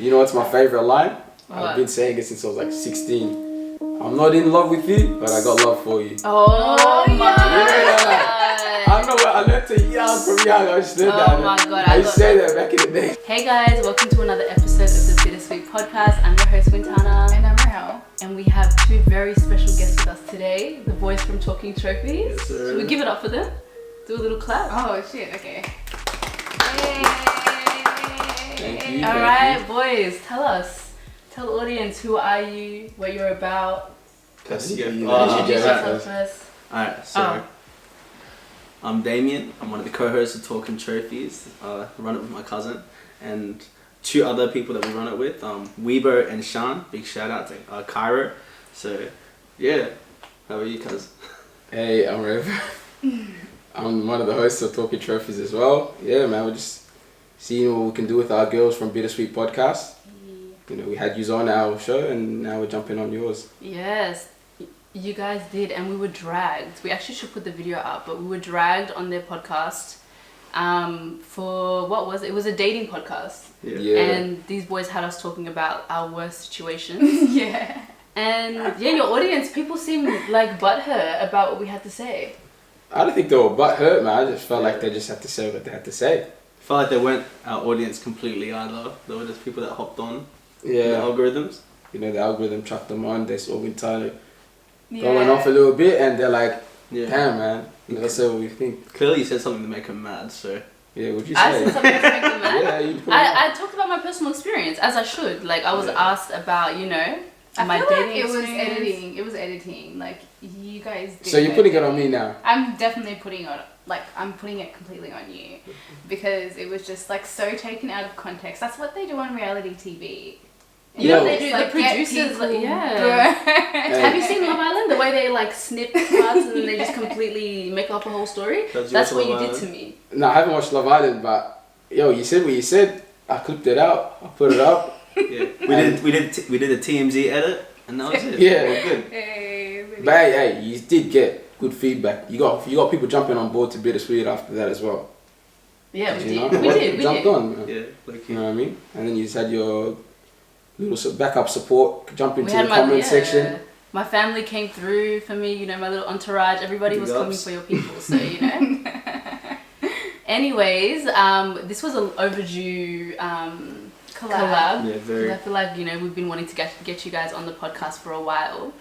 You know what's my favorite line? What? I've been saying it since I was like 16. I'm not in love with you, but I got love for you. Oh my god. I know what I learned to young from young. I just learned that. Oh my god. I used to say that back in the day. Hey guys, welcome to another episode of the Bittersweet podcast. I'm your host Wintana. And I'm Rahel. And we have two very special guests with us today. The boys from Talking Trophies. Yes, sir. Should we give it up for them? Do a little clap. Oh shit, okay. Thank you. Alright, boys, tell the audience who are you, what you're about. That's Yeah. Introduce yourself first. Alright, so I'm Damien. I'm one of the co-hosts of Talking Trophies. I run it with my cousin and two other people that we run it with, Weibo and Sean. Big shout out to Cairo. So yeah, how are you, cuz? Hey, I'm Rev. I'm one of the hosts of Talking Trophies as well. Yeah, man, we're just seeing what we can do with our girls from Bittersweet podcast. You know, we had you on our show and now we're jumping on yours. Yes, you guys did, and we were dragged. We actually should put the video up, but we were dragged on their podcast for, what was it? It was a dating podcast. Yeah. And these boys had us talking about our worst situations. Yeah. And yeah, your audience, people seem like butthurt about what we had to say. I don't think they were butthurt, man. I just felt like they just had to say what they had to say. I felt like they weren't our audience completely either. They were just people that hopped on the Yeah. algorithms. You know, the algorithm chucked them on. They saw Wintana Yeah. going off a little bit and they're like, Yeah. damn, man. Let's say what we think. Clearly you said something to make them mad, so Yeah, what'd you I say? said something to make them mad. Yeah, you put it up. I talked about my personal experience, as I should. Like, I was Yeah. asked about, you know, I my feel dating like it was experience. editing. It was editing. Like you guys did. So you're putting it on me now. I'm definitely putting it completely on you because it was just like so taken out of context. That's what they do on reality TV. You know Yeah. what they do? Like, The get producers, like, people yeah. burned. Have you seen Love Island? The way they like snip parts and then they just completely make up a whole story? Does That's you what watch you Love did to Island? me. No, I haven't watched Love Island, but yo, you said what you said. I clipped it out. I put it up. Yeah. We did a TMZ edit and that was it. Yeah. We're good. Hey, really. But hey, you did get good feedback. You got people jumping on board to Bittersweet after that as well. Yeah, we You did. know? We What- did. We jumped did. on, man. Yeah, like You know what I mean? And then you just had your little backup support, jump into We the had comment section. My family came through for me, you know, my little entourage. Everybody Big was coming ups. for your people, so you know. Anyways, this was an overdue collab. Yeah, very. I feel like, you know, we've been wanting to get you guys on the podcast for a while.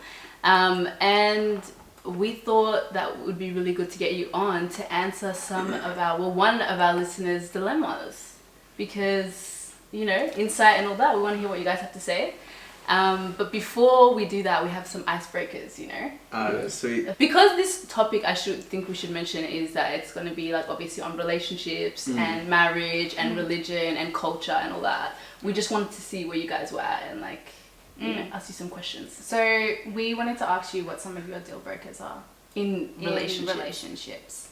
And we thought that would be really good to get you on to answer one of our listeners' dilemmas. Because, you know, insight and all that, we want to hear what you guys have to say. But before we do that, we have some icebreakers, you know. Sweet. Because this topic, I think we should mention, is that it's going to be like obviously on relationships and marriage and religion and culture and all that. We just wanted to see where you guys were at and like, you know, ask you some questions So we wanted to ask you what some of your deal breakers are in in relationships. relationships.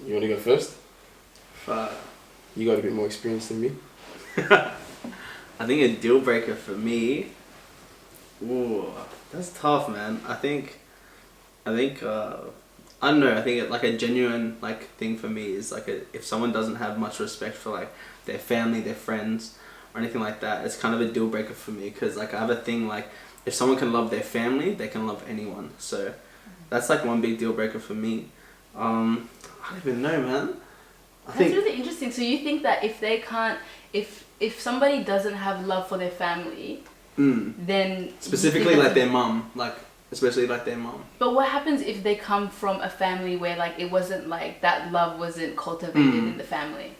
You want to go first? Uh, You got a bit more experience than me. I think a deal breaker for me. Ooh, that's tough, man. I think I don't know. I think like a genuine like thing for me is like if someone doesn't have much respect for like their family, their friends, or anything like that, it's kind of a deal breaker for me. Because like I have a thing like if someone can love their family, they can love anyone. So that's like one big deal breaker for me. I don't even know, man. That's really interesting. So you think that if they can't, if somebody doesn't have love for their family, then specifically you think like their mum, like especially like their mum. But what happens if they come from a family where like it wasn't like that love wasn't cultivated in the family?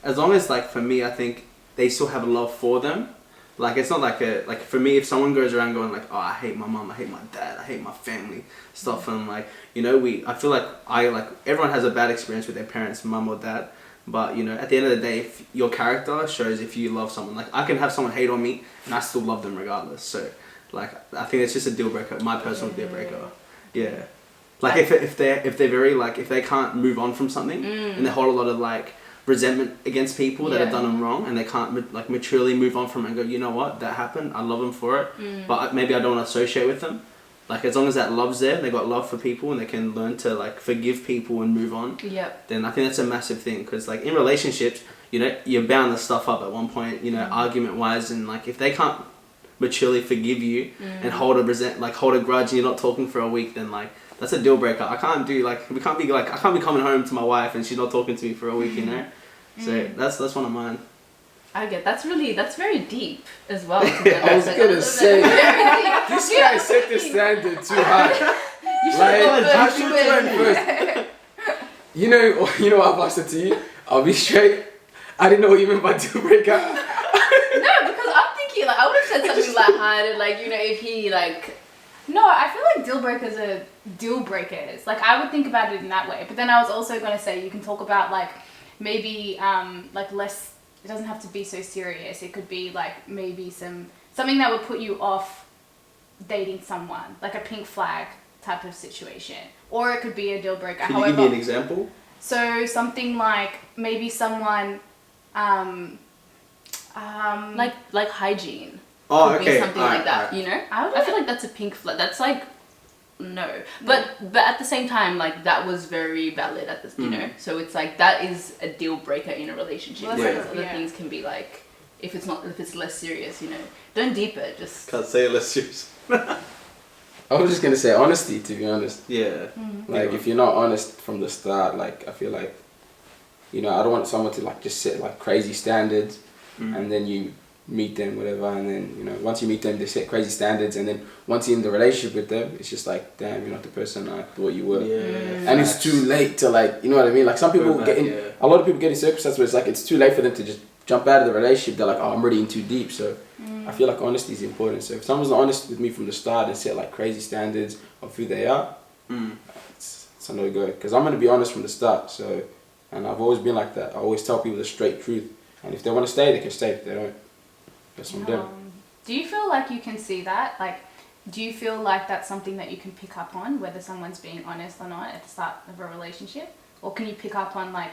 As long as like for me, I think they still have a love for them. Like it's not like for me, if someone goes around going like, oh, I hate my mum, I hate my dad, I hate my family stuff, and like, you know, I feel like everyone has a bad experience with their parents, mum or dad. But, you know, at the end of the day, if your character shows if you love someone. Like, I can have someone hate on me, and I still love them regardless. So, like, I think it's just a deal breaker, my personal deal breaker. Yeah. Like, if they're very, like, if they can't move on from something, and they hold a lot of, like, resentment against people that have done them wrong, and they can't, like, maturely move on from it and go, you know what, that happened, I love them for it, but maybe I don't want to associate with them. Like, as long as that love's there, they got love for people and they can learn to, like, forgive people and move on. Yep. Then I think that's a massive thing. Because, like, in relationships, you're bound to stuff up at one point, argument wise, and like if they can't maturely forgive you and hold a grudge and you're not talking for a week, then like that's a deal breaker. I can't be coming home to my wife and she's not talking to me for a week, So that's one of mine. I get that's very deep as well. I was gonna say this guy set the standard too high. I should learn first. You know what I've said to you? I'll be straight. I didn't know what you meant by deal breaker. No, because I'm thinking like I would have said something lighthearted, like if he like. No, I feel like deal breakers are deal breakers. Like I would think about it in that way, but then I was also gonna say you can talk about like maybe like less. It doesn't have to be so serious. It could be like maybe something that would put you off dating someone, like a pink flag type of situation, or it could be a deal breaker. Can you give me an example? So something like maybe someone, like hygiene. Oh, could okay. be something like that. I feel like that's a pink flag. That's like. No, but at the same time, like that was very valid at this, So it's like that is a deal breaker in a relationship. Well, Whereas other things can be like, if it's less serious, don't deep it. Just can't say it less serious. I was just gonna say honesty, to be honest. Yeah. Like if you're not honest from the start, like I feel like, I don't want someone to like just set like crazy standards, and then you meet them, whatever, and then once you meet them they set crazy standards, and then once you're in the relationship with them it's just like, damn, you're not the person I thought you were. And it's too late to like, you know what I mean, like some people a lot of people get in circumstances where it's like it's too late for them to just jump out of the relationship. They're like, oh, I'm already in too deep. So I feel like honesty is important. So if someone's not honest with me from the start and set like crazy standards of who they are, it's a no go, because I'm going to be honest from the start. So, and I've always been like that. I always tell people the straight truth, and if they want to stay they can stay. If they don't, that's from them. Do you feel like you can see that? Like, do you feel like that's something that you can pick up on, whether someone's being honest or not at the start of a relationship? Or can you pick up on like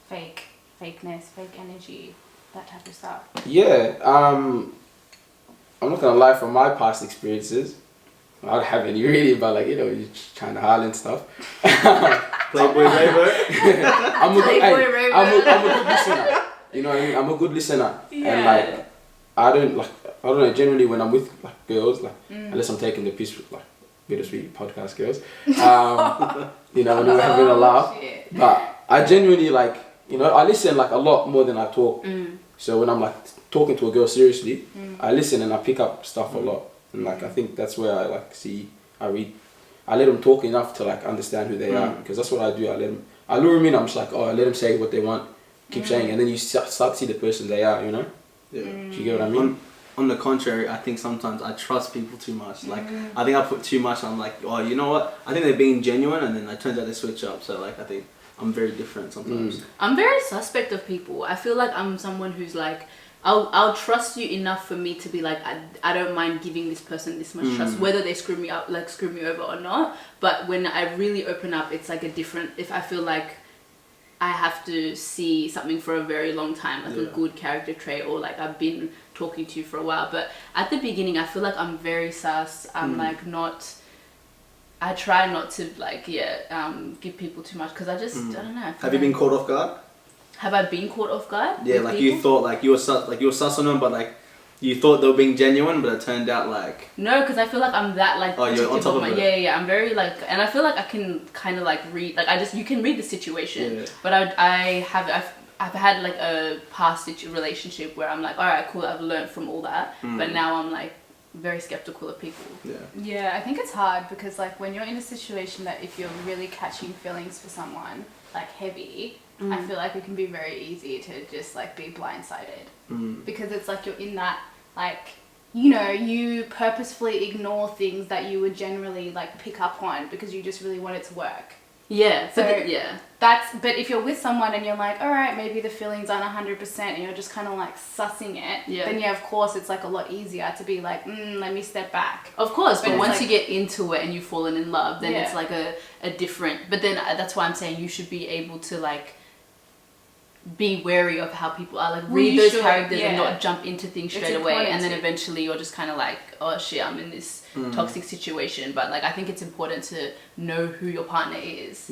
fakeness, fake energy, that type of stuff? Yeah, I'm not gonna lie, from my past experiences, I don't have any really, but like, you're just trying to holler and stuff. Playboy Raver. I'm a good listener. You know what I mean? I'm a good listener. Yeah. And like, I don't know, generally when I'm with like girls, like unless I'm taking the piss with like Bittersweet podcast girls, when we're having a laugh. But I genuinely like, I listen like a lot more than I talk. So when I'm like talking to a girl seriously, I listen and I pick up stuff a lot. And like, I think that's where I like I let them talk enough to like understand who they are, because that's what I do. I lure them in. I'm just like, I let them say what they want, keep saying, and then you start to see the person they are, Yeah. Do you get what I mean? On the contrary, I think sometimes I trust people too much. Like, I think I put too much on, like, oh, you know what? I think they're being genuine, and then it turns out they switch up. So, like, I think I'm very different sometimes. I'm very suspect of people. I feel like I'm someone who's like, I'll trust you enough for me to be like, I don't mind giving this person this much trust, whether they screw me up, like screw me over or not. But when I really open up, it's like if I feel like I have to see something for a very long time, like a good character trait, or like I've been talking to you for a while. But at the beginning, I feel like I'm very sus. I'm like not. I try not to like give people too much, because I just I don't know. Have you been caught off guard? Have I been caught off guard? Yeah, like people? You thought like you were sus on them, but like you thought they were being genuine, but it turned out like... No, because I feel like I'm that like... Oh, you're on top of it. Yeah, I'm very like... And I feel like I can kind of like read... Like you can read the situation. But I've had like a past relationship where I'm like, alright, cool, I've learned from all that. But now I'm like very skeptical of people. Yeah, I think it's hard because like when you're in a situation that if you're really catching feelings for someone like heavy... I feel like it can be very easy to just like be blindsided because it's like you're in that like, you purposefully ignore things that you would generally like pick up on because you just really want it to work. Yeah. So but if you're with someone and you're like, all right, maybe the feelings aren't 100% and you're just kind of like sussing it, then of course it's like a lot easier to be like, let me step back. Of course, but once you get into it and you've fallen in love, then it's like a different, but then that's why I'm saying you should be able to like be wary of how people are, like read those characters and not jump into things straight away, and then eventually you're just kind of like, oh shit, I'm in this toxic situation. But like I think it's important to know who your partner is.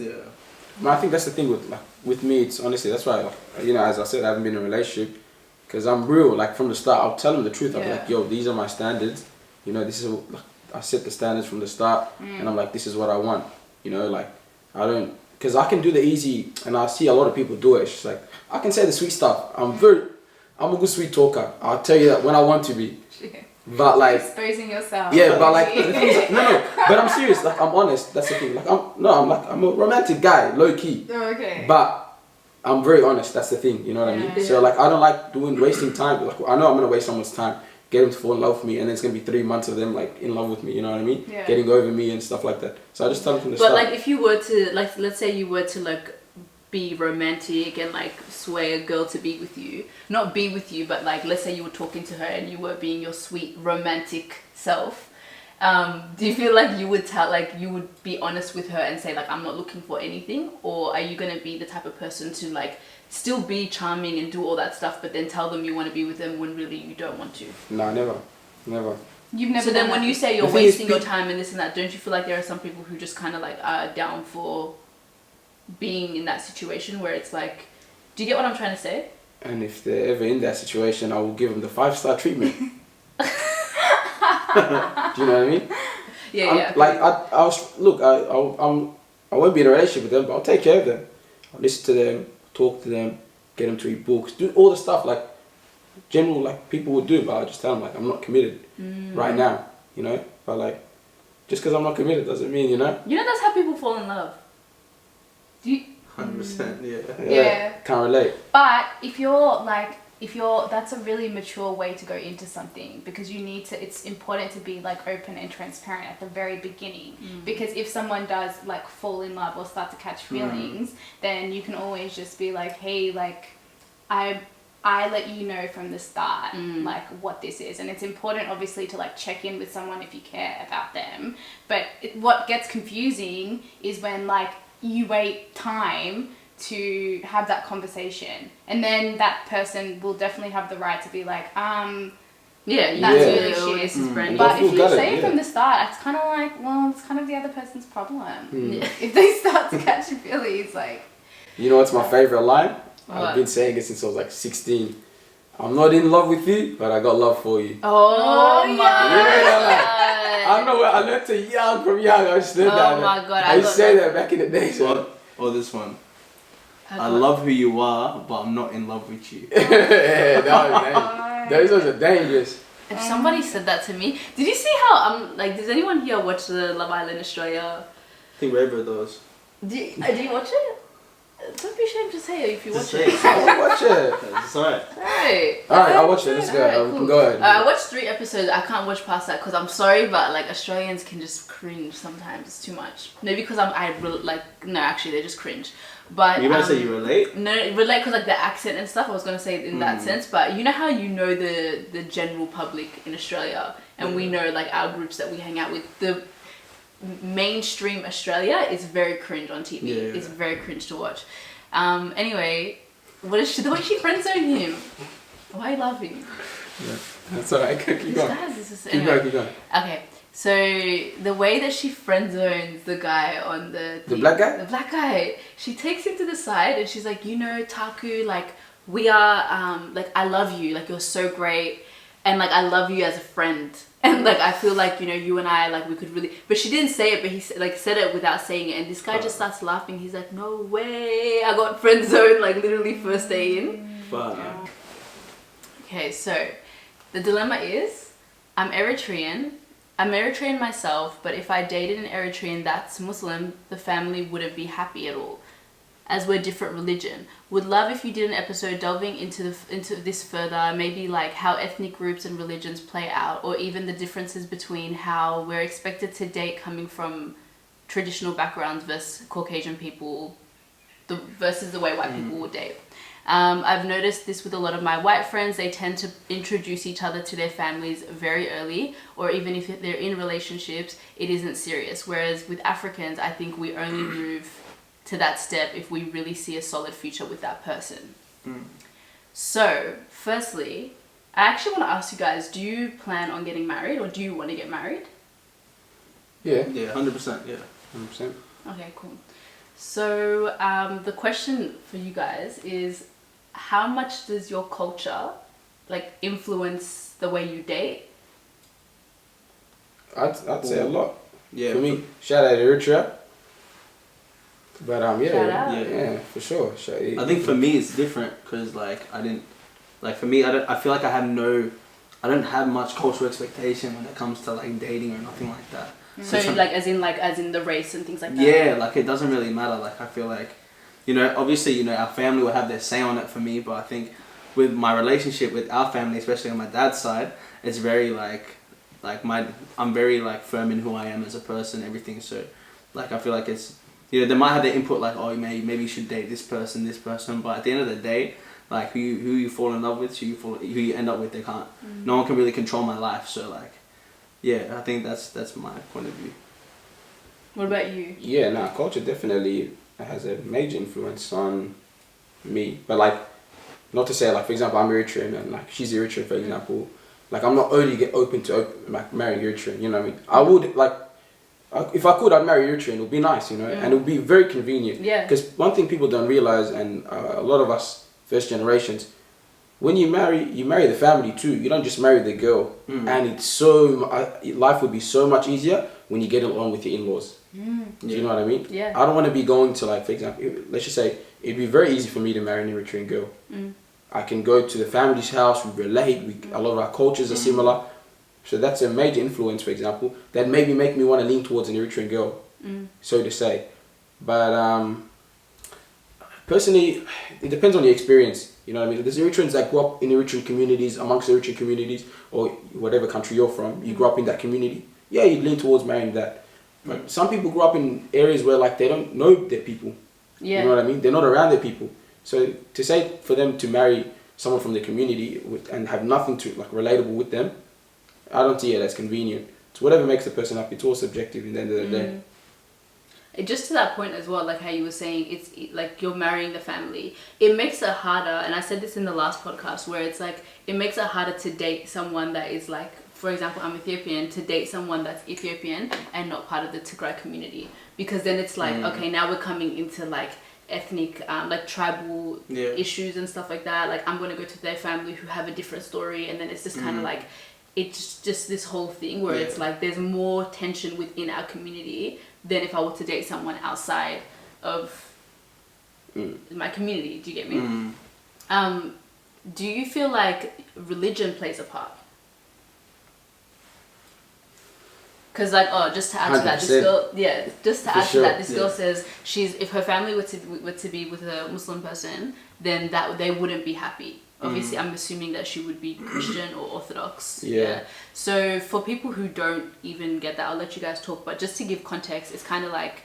I think that's the thing with me. It's honestly that's why as I said, I haven't been in a relationship because I'm real. Like from the start, I'll tell them the truth. I'll be like, yo, these are my standards. This is I set the standards from the start, and I'm like, this is what I want. Like I don't because I can do the easy, and I see a lot of people do it. It's just like I can say the sweet stuff. I'm a good sweet talker. I'll tell you that when I want to be. But like exposing yourself. Yeah, but like the thing is, no. But I'm serious. Like I'm honest. That's the thing. Like I'm a romantic guy, low key. Oh, okay. But I'm very honest. That's the thing. You know what I mean? So like I don't like wasting time. Like I know I'm gonna waste someone's time, get them to fall in love with me, and then it's gonna be 3 months of them like in love with me. You know what I mean? Yeah. Getting over me and stuff like that. So I just tell them from the start. But like if you were to like, let's say you were to like be romantic and like sway a girl to be with you, not be with you, but like let's say you were talking to her and you were being your sweet romantic self, do you feel like you would be honest with her and say like I'm not looking for anything, or are you gonna be the type of person to like still be charming and do all that stuff but then tell them you want to be with them when really you don't want to? No, never. You've never. So then when you say you're wasting your time and this and that, don't you feel like there are some people who just kind of like are down for being in that situation where it's like, do you get what I'm trying to say? And if they're ever in that situation, I will give them the 5-star treatment. Do you know what I mean? Yeah. Like I won't be in a relationship with them, but I'll take care of them. I'll listen to them, talk to them, get them to read books, do all the stuff like general like people would do. But I'll just tell them like I'm not committed right now, But like just because I'm not committed doesn't mean that's how people fall in love. 100%, yeah. Can't relate. But if you're that's a really mature way to go into something, because it's important to be like open and transparent at the very beginning, because if someone does like fall in love or start to catch feelings, then you can always just be like, hey, like I let you know from the start like what this is. And it's important obviously to like check in with someone if you care about them, but what gets confusing is when like you wait time to have that conversation, and then that person will definitely have the right to be like, that's really shit. This is brand new. But if you say it from the start, it's kind of like, well, it's kind of the other person's problem. If they start to catch your feelings, like. You know what's my favorite line? What? I've been saying it since I was like 16. I'm not in love with you, but I got love for you. Oh my god. I know I learned to from young. I just learned that. Oh my god. I used to say that back in the day. So. Or this one. I love who you are, but I'm not in love with you. Yeah, those are dangerous. If somebody said that to me, did you see how does anyone here watch the Love Island Australia? I think Raver does. Do you watch it? Don't be ashamed to say it if you watch say it. I'll watch it. It's alright. Hey. Alright, I'll watch it. Let's go. Alright, We cool. can go ahead. I watched 3 episodes. I can't watch past that because I'm sorry, but like Australians can just cringe sometimes. It's too much. Maybe because no, actually they just cringe. But you might say you relate. No, relate because like the accent and stuff. I was gonna say it in that sense, but you know how the general public in Australia, and we know like our groups that we hang out with, the mainstream Australia is very cringe on TV. It's very cringe to watch. Anyway, the way she friend zoned him. Why are you laughing? Yeah, that's alright. Keep going. Keep going. Okay, so the way that she friend zones the guy on the black guy? The black guy. She takes him to the side and she's like, Taku, like we are, like I love you, like you're so great, and like I love you as a friend. And like I feel like you and I like we could really, but she didn't say it, but he said it without saying it, and this guy just starts laughing. He's like, no way, I got friend zoned like literally first day in. Fuck. Okay, so the dilemma is, I'm Eritrean myself, but if I dated an Eritrean that's Muslim, the family wouldn't be happy at all, as we're different religion. Would love if you did an episode delving into this further, maybe like how ethnic groups and religions play out, or even the differences between how we're expected to date coming from traditional backgrounds versus Caucasian people, versus the way white people would date. I've noticed this with a lot of my white friends. They tend to introduce each other to their families very early, or even if they're in relationships, it isn't serious. Whereas with Africans, I think we only move to that step if we really see a solid future with that person. So, firstly, I actually want to ask you guys, do you plan on getting married, or do you want to get married? Yeah. Yeah, 100%, yeah. 100%. Okay, cool. So the question for you guys is, how much does your culture like influence the way you date? I'd say a lot. Yeah. For me, shout out to Eritrea. But yeah, Shout out. yeah, for sure. I think for me it's different because like I didn't like for me I feel like I don't have much cultural expectation when it comes to like dating or nothing like that. So like as in the race and things like that. Yeah, like it doesn't really matter. Like I feel like, you know, obviously, you know, our family will have their say on it for me, but I think with my relationship with our family, especially on my dad's side, it's very I'm very like firm in who I am as a person, everything. So like I feel like it's, you know, they might have their input like, oh, maybe you should date this person, but at the end of the day, like who you fall in love with, who you end up with, they can't. No one can really control my life. So like, yeah, I think that's my point of view. What about you? Yeah, no, culture definitely has a major influence on me. But like, not to say like, for example, I'm Eritrean and like she's Eritrean, for example. Like I'm not only open to like marrying Eritrean. You know what I mean? I would like, if I could, I'd marry Eritrean. It would be nice, you know, and it would be very convenient. Yeah. Because one thing people don't realize, and a lot of us first generations, when you marry the family too. You don't just marry the girl, and it's life would be so much easier when you get along with your in-laws. Do you know what I mean? Yeah. I don't want to be going to like, for example, let's just say it'd be very easy for me to marry an Eritrean girl. I can go to the family's house, we relate, a lot of our cultures are similar. So that's a major influence, for example, that maybe make me want to lean towards an Eritrean girl, so to say. But personally, it depends on the experience. You know what I mean? There's Eritreans that grew up in Eritrean communities, amongst Eritrean communities, or whatever country you're from, you grew up in that community. Yeah, you'd lean towards marrying that. But some people grew up in areas where like they don't know their people. Yeah. You know what I mean? They're not around their people. So to say for them to marry someone from the community and have nothing to like relatable with them, I don't see it as convenient. It's whatever makes the person happy. It's all subjective in the end of the day. Just to that point as well, like how you were saying, it's like you're marrying the family. It makes it harder, and I said this in the last podcast, where it's like it makes it harder to date someone that is like, for example, I'm Ethiopian, to date someone that's Ethiopian and not part of the Tigray community, because then it's like, okay, now we're coming into like ethnic, like tribal issues and stuff like that. Like I'm gonna go to their family who have a different story, and then it's just kind of like, it's just this whole thing where it's like there's more tension within our community than if I were to date someone outside of my community. Do you get me? Do you feel like religion plays a part? Because like, just to add to that, this girl, this girl says if her family were to be with a Muslim person, then that they wouldn't be happy. Obviously, I'm assuming that she would be Christian or Orthodox. Yeah. So for people who don't even get that, I'll let you guys talk. But just to give context, it's kind of like,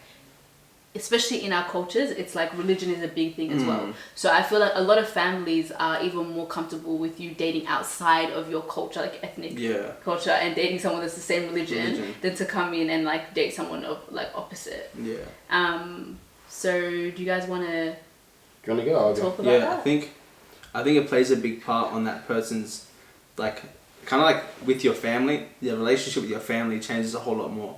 especially in our cultures, it's like religion is a big thing as well. So I feel like a lot of families are even more comfortable with you dating outside of your culture, like ethnic culture, and dating someone that's the same religion than to come in and like date someone of like opposite. Yeah. So do you guys want to? Do you want to go? Talk about that? I think it plays a big part on that person's, like, kind of like with your family, your relationship with your family changes a whole lot more.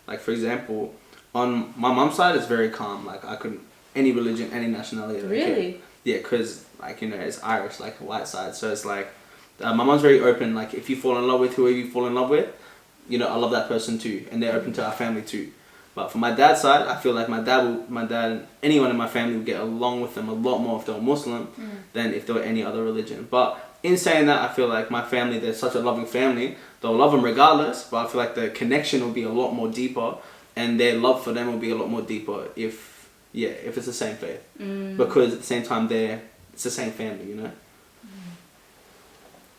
Like, for example, on my mum's side, it's very calm. Like, I couldn't, any religion, any nationality. Really? Yeah, because, like, you know, it's Irish, like, a white side. So it's like, my mum's very open. Like, if you fall in love with whoever you fall in love with, you know, I love that person too. And they're open to our family too. But for my dad's side, I feel like my dad and anyone in my family would get along with them a lot more if they were Muslim than if they were any other religion. But in saying that, I feel like my family, they're such a loving family. They'll love them regardless, but I feel like the connection will be a lot more deeper, and their love for them will be a lot more deeper if it's the same faith. Because at the same time, it's the same family, you know?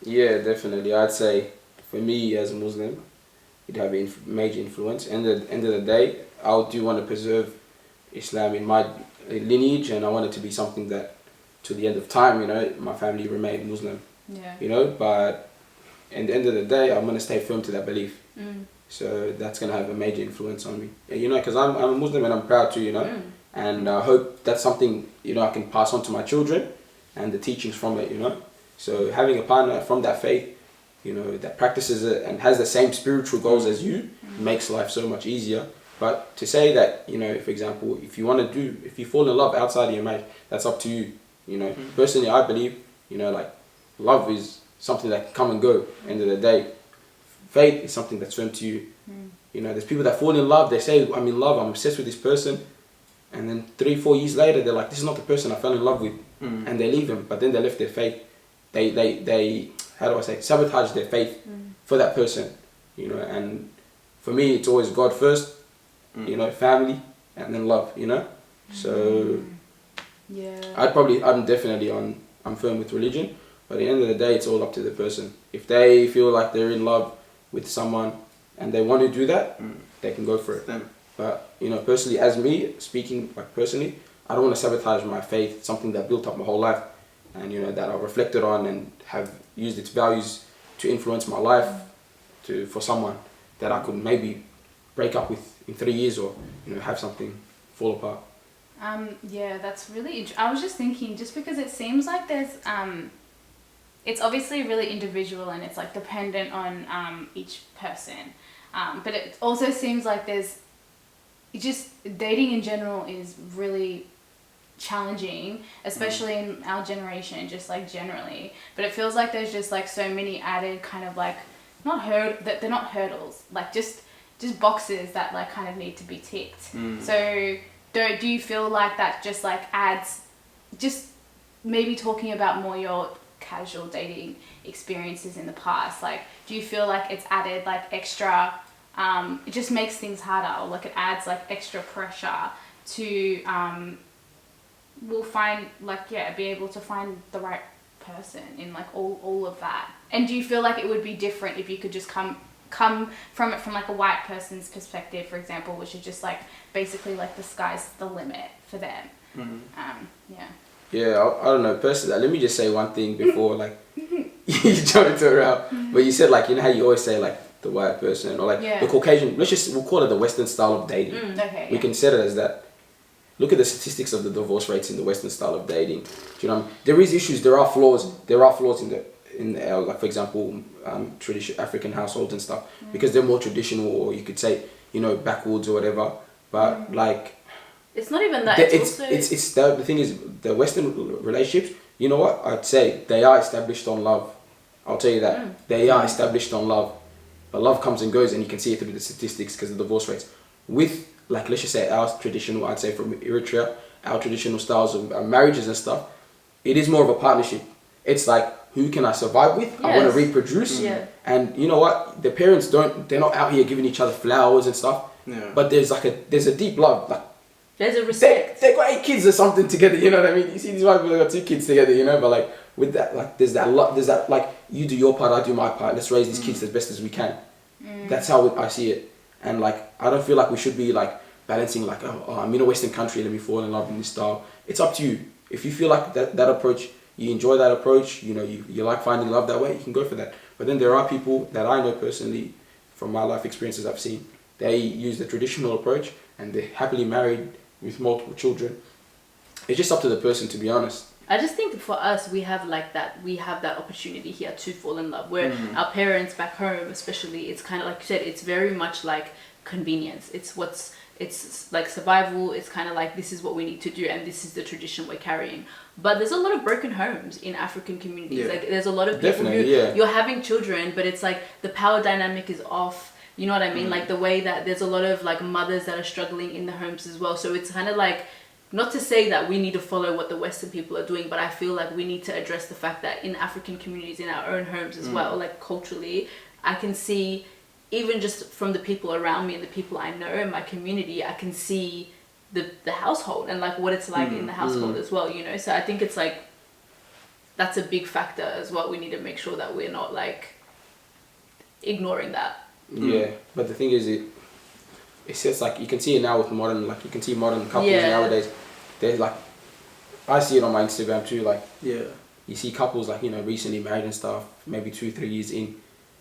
Yeah, definitely. I'd say for me as a Muslim, it'd have a major influence. And at the end of the day, I do want to preserve Islam in my lineage, and I want it to be something that, to the end of time, you know, my family remain Muslim. Yeah. You know, but at the end of the day, I'm going to stay firm to that belief. So that's going to have a major influence on me. You know, because I'm a Muslim and I'm proud to, you know. And I hope that's something, you know, I can pass on to my children and the teachings from it, you know. So having a partner from that faith, you know, that practices it and has the same spiritual goals as you makes life so much easier. But to say that, you know, for example, if you fall in love outside of your marriage, that's up to you. You know, personally, I believe, you know, like, love is something that can come and go. End of the day, fate is something that's firm to you. You know, there's people that fall in love. They say, I'm in love. I'm obsessed with this person, and then 3-4 years later, they're like, this is not the person I fell in love with, and they leave him. But then they left their faith. They how do I say, sabotage their faith for that person. You know, and for me, it's always God first. You know, family, and then love. You know, so Yeah. I'm firm with religion, but at the end of the day, it's all up to the person. If they feel like they're in love with someone and they want to do that, they can go for it. But, you know, personally, as me, speaking like personally, I don't want to sabotage my faith, something that built up my whole life, and, you know, that I reflected on and have used its values to influence my life for someone that I could maybe break up with in 3 years, or, you know, have something fall apart. Yeah, that's really I was just thinking, just because it seems like there's it's obviously really individual and it's like dependent on each person, but it also seems like there's just dating in general is really challenging, especially in our generation, just like generally. But it feels like there's just like so many added kind of like that they're not hurdles, like just boxes that like kind of need to be ticked. So do you feel like that just like adds, just maybe talking about more your casual dating experiences in the past, like do you feel like it's added like extra, it just makes things harder, or like it adds like extra pressure to be able to find the right person in like all of that? And do you feel like it would be different if you could just come from it from like a white person's perspective, for example, which is just like basically like the sky's the limit for them? I don't know personally. Let me just say one thing before like you jump into it around. But you said, like, you know how you always say like the white person or like the Caucasian, we'll call it the Western style of dating. We can set it as that. Look at the statistics of the divorce rates in the Western style of dating. Do you know what I mean? There is issues, there are flaws in like, for example, traditional African households and stuff, because they're more traditional, or you could say, you know, backwards or whatever. But like, it's not even that. It's the thing is, the Western relationships, you know what, I'd say they are established on love. I'll tell you that. They are established on love. But love comes and goes, and you can see it through the statistics because of the divorce rates. With, like, let's just say our traditional, I'd say from Eritrea, our traditional styles of marriages and stuff, it is more of a partnership. It's like, who can I survive with? Yes. I want to reproduce. Yeah. And you know what? The parents they're not out here giving each other flowers and stuff. Yeah. But there's a deep love. Like, there's a respect. They got 8 kids or something together, you know what I mean? You see these white people, they got 2 kids together, you know, but like, with that, like, there's that, like, you do your part, I do my part, let's raise these kids as best as we can. That's how I see it. And like, I don't feel like we should be like balancing like, oh, I'm in a Western country, let me fall in love in this style. It's up to you. If you feel like that approach, you enjoy that approach, you know, you like finding love that way, you can go for that. But then there are people that I know personally, from my life experiences I've seen, they use the traditional approach and they're happily married with multiple children. It's just up to the person, to be honest. I just think for us, we have that opportunity here to fall in love, where our parents back home, especially, it's kind of like you said, it's very much like convenience. It's like survival. It's kind of like, this is what we need to do, and this is the tradition we're carrying. But there's a lot of broken homes in African communities. Yeah. Like, there's a lot of people you're having children, but it's like the power dynamic is off. You know what I mean? Like, the way that there's a lot of like mothers that are struggling in the homes as well. So it's kind of like, not to say that we need to follow what the Western people are doing, but I feel like we need to address the fact that in African communities, in our own homes as well, like culturally, I can see, even just from the people around me and the people I know in my community, I can see the household and like what it's like in the household as well, you know? So I think it's like, that's a big factor as well. We need to make sure that we're not like ignoring that. Yeah, but the thing is, it's just like, you can see it now with modern couples nowadays. They're like, I see it on my Instagram too, like, you see couples like, you know, recently married and stuff, maybe 2-3 years in,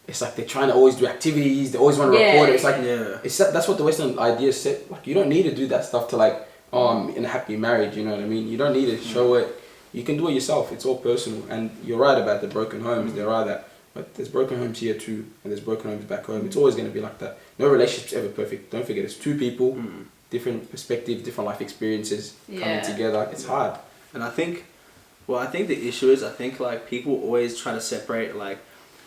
it's like they're trying to always do activities, they always want to record it. It's like, that's what the Western idea said. Like, you don't need to do that stuff to like, I'm in a happy marriage, you know what I mean? You don't need to show it. You can do it yourself. It's all personal. And you're right about the broken homes. There are that. But there's broken homes here too, and there's broken homes back home. It's always going to be like that. No relationship's ever perfect. Don't forget, it's two people, different perspectives, different life experiences coming together. It's hard. And I think the issue is, I think like people always try to separate like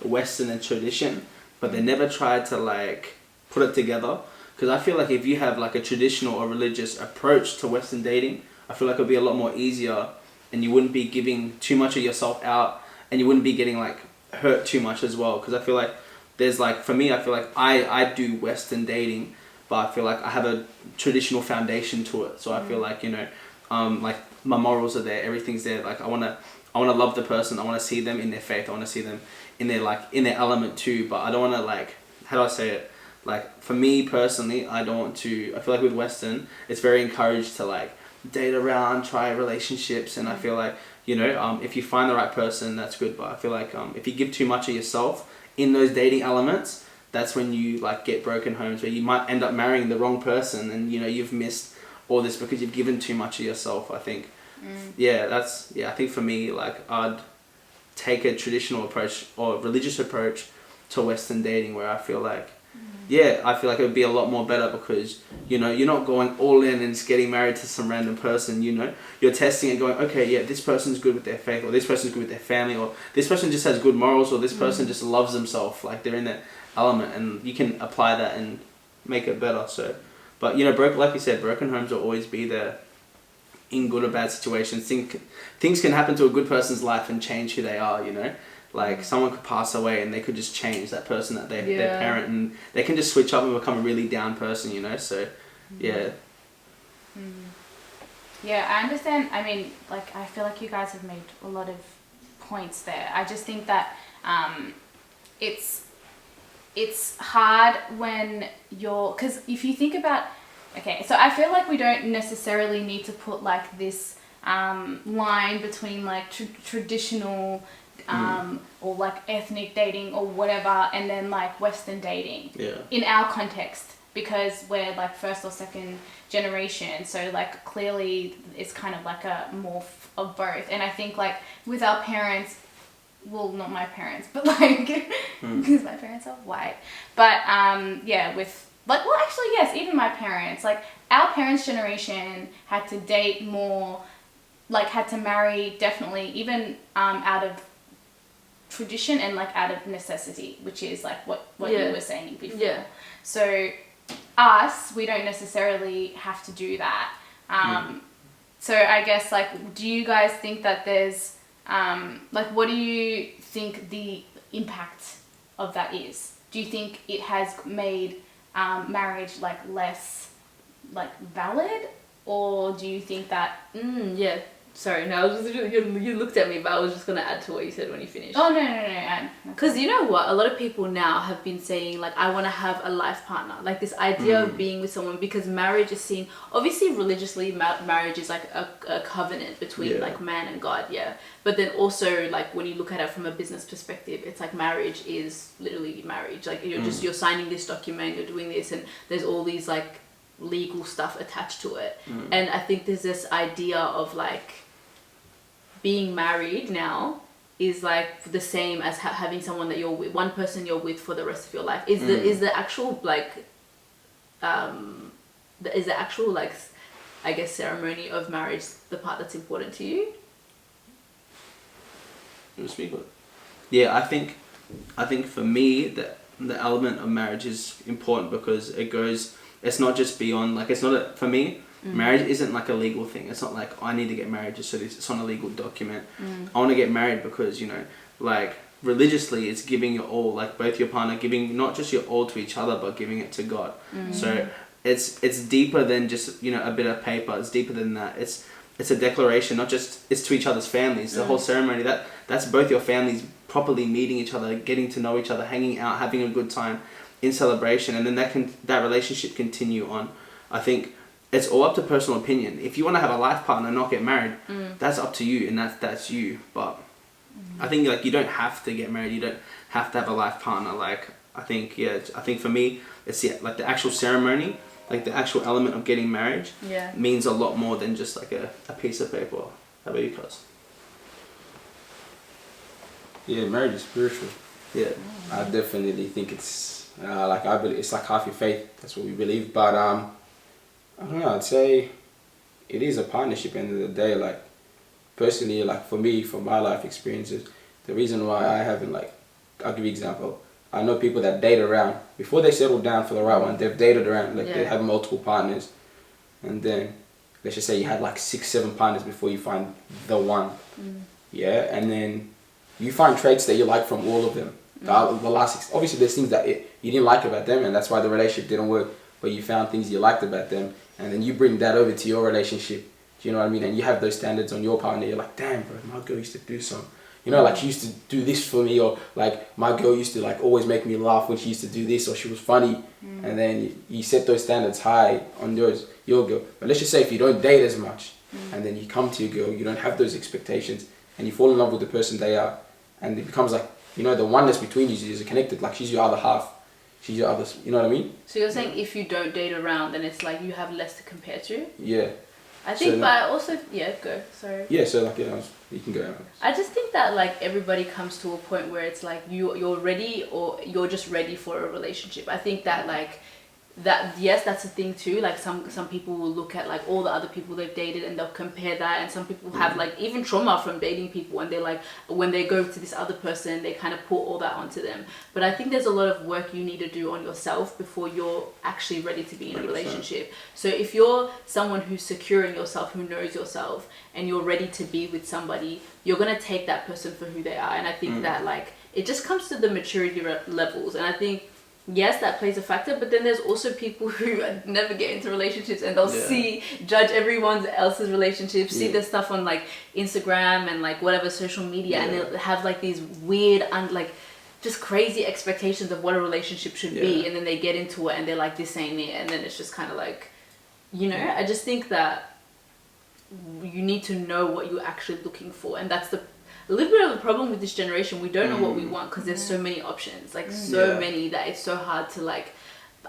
Western and tradition, but they never try to like put it together. Because I feel like if you have like a traditional or religious approach to Western dating, I feel like it would be a lot more easier, and you wouldn't be giving too much of yourself out, and you wouldn't be getting like hurt too much as well. Because I feel like there's like, for me, I feel like I do Western dating, but I feel like I have a traditional foundation to it. So I feel like, you know, like my morals are there, everything's there. Like I wanna love the person, I wanna see them in their faith, I wanna see them in their like in their element too. But I don't wanna like, how do I say it? Like for me personally, I don't want to. I feel like with Western, it's very encouraged to like date around, try relationships, and I feel like, you know, if you find the right person, that's good. But I feel like if you give too much of yourself in those dating elements, that's when you like get broken homes, where you might end up marrying the wrong person, and you know you've missed all this because you've given too much of yourself. I think, I think for me, like I'd take a traditional approach or religious approach to Western dating, where I feel like, I feel like it would be a lot more better, because, you know, you're not going all in and just getting married to some random person, you know. You're testing and going, okay, yeah, this person's good with their faith, or this person's good with their family, or this person just has good morals, or this person just loves themselves, like they're in that element, and you can apply that and make it better. So, but, you know, like you said, broken homes will always be there in good or bad situations. Things can happen to a good person's life and change who they are, you know. Like someone could pass away and they could just change that person, that their parent, and they can just switch up and become a really down person, you know. So yeah. Yeah, I understand. I mean, like, I feel like you guys have made a lot of points there. I just think that it's hard when you're, because if you think about, okay, so I feel like we don't necessarily need to put like this line between like traditional or like ethnic dating or whatever, and then like Western dating in our context, because we're like first or second generation, so like clearly it's kind of like a morph of both. And I think like with our parents, well, not my parents, but like because my parents are white, but with like, well, actually yes, even my parents, like our parents' generation had to date more, like had to marry definitely even out of tradition and like out of necessity, which is like what you were saying before. So us, we don't necessarily have to do that. So I guess like, do you guys think that there's like, what do you think the impact of that is? Do you think it has made marriage like less like valid, or do you think that Sorry, no, I was just, you looked at me, but I was just going to add to what you said when you finished. Oh, no. Because you know what? A lot of people now have been saying, like, I want to have a life partner. Like, this idea of being with someone, because marriage is seen, obviously, religiously, marriage is like a covenant between, like, man and God, But then also, like, when you look at it from a business perspective, it's like marriage is literally marriage. Like, you're signing this document, you're doing this, and there's all these, like, legal stuff attached to it. And I think there's this idea of, like, being married now is like the same as having someone that you're with, one person you're with for the rest of your life. Is the actual like I guess ceremony of marriage the part that's important to you? Yeah, I think for me the element of marriage is important, because it's not just beyond, like, it's not for me, marriage isn't like a legal thing. It's not like, I need to get married just so it's on a legal document. I want to get married because, you know, like, religiously it's giving your all, like both your partner giving not just your all to each other, but giving it to God. So it's deeper than just, you know, a bit of paper. It's deeper than that. It's a declaration, not just, it's to each other's families. The whole ceremony, that's both your families properly meeting each other, getting to know each other, hanging out, having a good time in celebration, and then that relationship continue on. I think it's all up to personal opinion. If you want to have a life partner and not get married, that's up to you, and that's you. But I think, like, you don't have to get married. You don't have to have a life partner. Like, I think for me, it's like the actual ceremony, like the actual element of getting married means a lot more than just like a piece of paper. How about you guys? Yeah, marriage is spiritual. Yeah. I definitely think it's like I believe it's like half your faith. That's what we believe. But I don't know. I'd say it is a partnership. End of the day, like personally, like for me, from my life experiences, the reason why I haven't like, I'll give you an example. I know people that date around before they settle down for the right one. They've dated around, like they have multiple partners, and then let's just say you had like 6-7 partners before you find the one. Yeah, and then you find traits that you like from all of them. The last obviously there's things that you didn't like about them, and that's why the relationship didn't work. But you found things you liked about them, and then you bring that over to your relationship. Do you know what I mean? And you have those standards on your partner. You're like, damn, bro, my girl used to do some. You know, like she used to do this for me, or like my girl used to like always make me laugh when she used to do this, or she was funny. And then you set those standards high on your girl. But let's just say if you don't date as much, and then you come to your girl, you don't have those expectations, and you fall in love with the person they are, and it becomes like, you know, the oneness between you is connected. Like she's your other half, she's your other. You know what I mean? So you're saying if you don't date around, then it's like you have less to compare to. Yeah. I think, but I also go. Sorry. Yeah. So like you can go. I just think that like everybody comes to a point where it's like you're ready, or you're just ready for a relationship. I think that like that, yes, that's a thing too. Like some people will look at like all the other people they've dated and they'll compare that, and some people have like even trauma from dating people, and they're like, when they go to this other person, they kind of put all that onto them. But I think there's a lot of work you need to do on yourself before you're actually ready to be in a relationship. So if you're someone who's secure in yourself, who knows yourself, and you're ready to be with somebody, you're gonna take that person for who they are. And I think that like it just comes to the maturity levels. And I think, yes, that plays a factor, but then there's also people who never get into relationships, and they'll judge everyone else's relationships, see their stuff on like Instagram and like whatever social media, and they'll have like these weird and like just crazy expectations of what a relationship should be, and then they get into it and they're like, this ain't it, and then it's just kind of like, you know, I just think that you need to know what you're actually looking for, and that's a little bit of the problem with this generation. We don't know what we want because there's so many options, like so many, that it's so hard to like.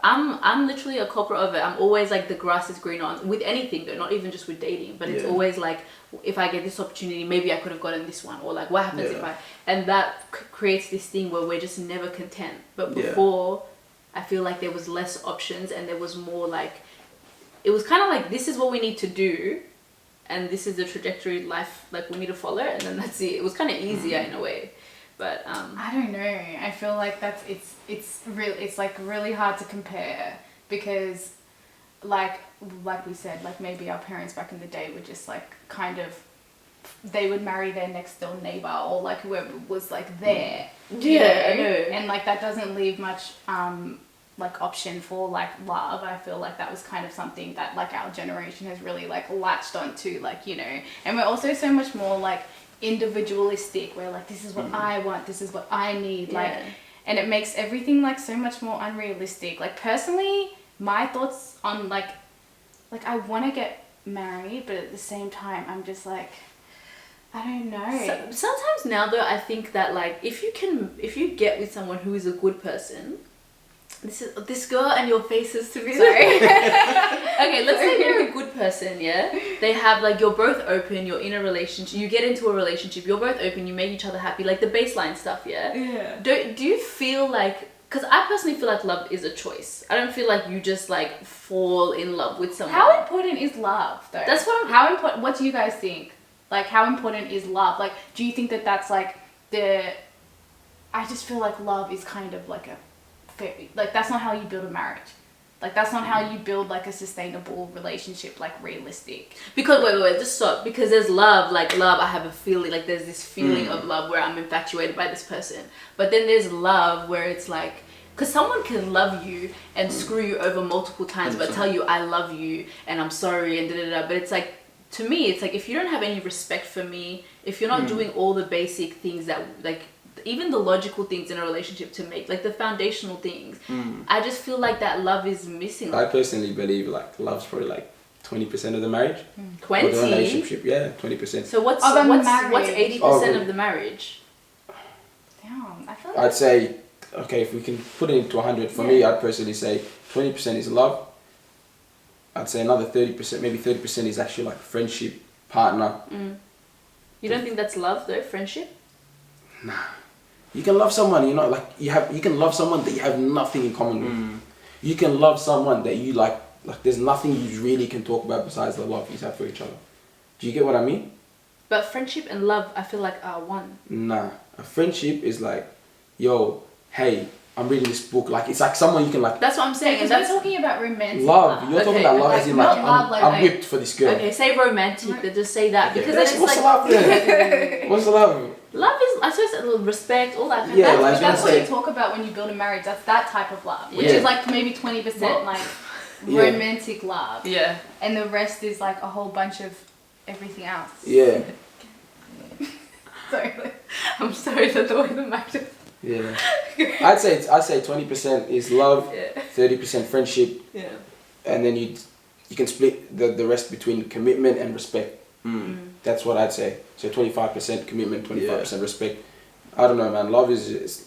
I'm literally a culprit of it. I'm always like, the grass is greener with anything though, not even just with dating, but it's always like, if I get this opportunity, maybe I could have gotten this one, or like what happens if I, and that creates this thing where we're just never content. But before, I feel like there was less options, and there was more like, it was kind of like, this is what we need to do, and this is the trajectory life like we need to follow, and then that's it. It was kind of easier in a way, but I don't know. I feel like it's like really hard to compare, because like we said, like maybe our parents back in the day were just like kind of, they would marry their next door neighbor, or like whoever was like there. I know. And like that doesn't leave much like option for like love. I feel like that was kind of something that like our generation has really like latched onto, like, you know, and we're also so much more like individualistic. We're like, this is what I want, this is what I need, like, and it makes everything like so much more unrealistic. Like personally, my thoughts on like I want to get married, but at the same time I'm just like, I don't know. Sometimes now though, I think that like if you get with someone who is a good person, this girl and your faces to be sorry. Okay, let's say you're a good person, yeah? They have like, you're both open, you're in a relationship, you get into a relationship, you're both open, you make each other happy, like the baseline stuff, yeah? Do you feel like, because I personally feel like love is a choice. I don't feel like you just like fall in love with someone. How important is love though? That's what how important, what do you guys think? Like, how important is love? Like, do you think that that's like I just feel like love is kind of like like that's not how you build a marriage. Like that's not how you build like a sustainable relationship, like realistic. Because wait, just stop. Because there's love, like love, I have a feeling, like there's this feeling of love where I'm infatuated by this person. But then there's love where it's like, because someone can love you and screw you over multiple times, but tell you I love you and I'm sorry and da. But it's like, to me, it's like, if you don't have any respect for me, if you're not doing all the basic things that like, even the logical things in a relationship to make, like the foundational things, I just feel like that love is missing. I personally believe like love's probably like 20% of the marriage. 20? Or the relationship, 20%. So what's 80% of the marriage? Damn, I feel like I'd say, okay, if we can put it into 100, for me, I'd personally say 20% is love. I'd say another 30%, maybe 30% is actually like friendship, partner. You don't think that's love though, friendship? Nah. You can love someone, like you can love someone that you have nothing in common with. You can love someone that you like there's nothing you really can talk about besides the love you have for each other. Do you get what I mean? But friendship and love, I feel like, are one. Nah, a friendship is like, yo, hey, I'm reading this book. Like, it's like someone you can like. That's what I'm saying. Because that's we're talking about romantic love. You're talking about love like, as in not like, love, I'm whipped for this girl. Okay, say romantic. Then just say that because then it's What's like. the love there? What's the love? Love is, I suppose, a little respect, all that kind Yeah, of like, that's what say- you talk about when you build a marriage. That's that type of love, which Yeah. is like maybe 20% like Yeah. romantic love, Yeah. and the rest is like a whole bunch of everything else. Yeah. Sorry. I'm sorry that the way the mic just... Yeah. I'd say 20% is love, Yeah. 30% friendship, Yeah. and then you can split the rest between commitment and respect. That's what I'd say. So 25% commitment, 25% respect. I don't know, man. Love it's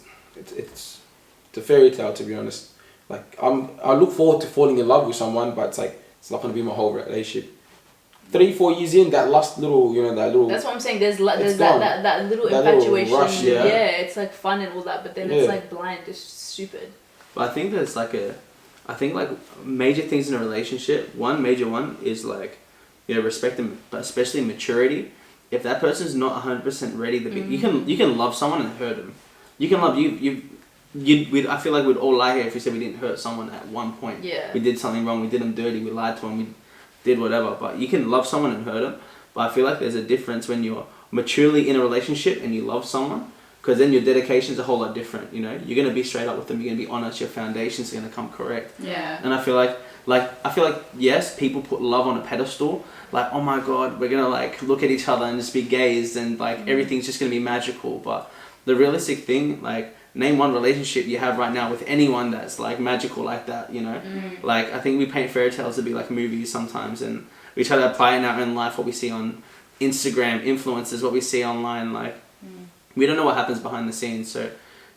a fairy tale, to be honest. Like I look forward to falling in love with someone, but it's not gonna be my whole relationship. 3-4 years in, that last little, that little. That's what I'm saying. There's It's that little That little infatuation. rush, yeah. It's like fun and all that, but then it's like blind, just stupid. But I think there's like major things in a relationship. One major one is like, respect and especially maturity. If that person's not 100% ready to be, you can love someone and hurt them. You can love I feel like we'd all lie here if we said we didn't hurt someone at one point. Yeah. We did something wrong. We did them dirty. We lied to them. We did whatever. But you can love someone and hurt them. But I feel like there's a difference when you're maturely in a relationship and you love someone, because then your dedication's a whole lot different. You're gonna be straight up with them. You're gonna be honest. Your foundation's gonna come correct. Yeah. And I feel like yes, people put love on a pedestal. Like, oh my God, we're gonna like look at each other and just be gazed, and like everything's just gonna be magical. But the realistic thing, like, name one relationship you have right now with anyone that's like magical like that. Like, I think we paint fairy tales to be like movies sometimes, and we try to apply in our own life what we see on Instagram, influencers, what we see online. Like, we don't know what happens behind the scenes. So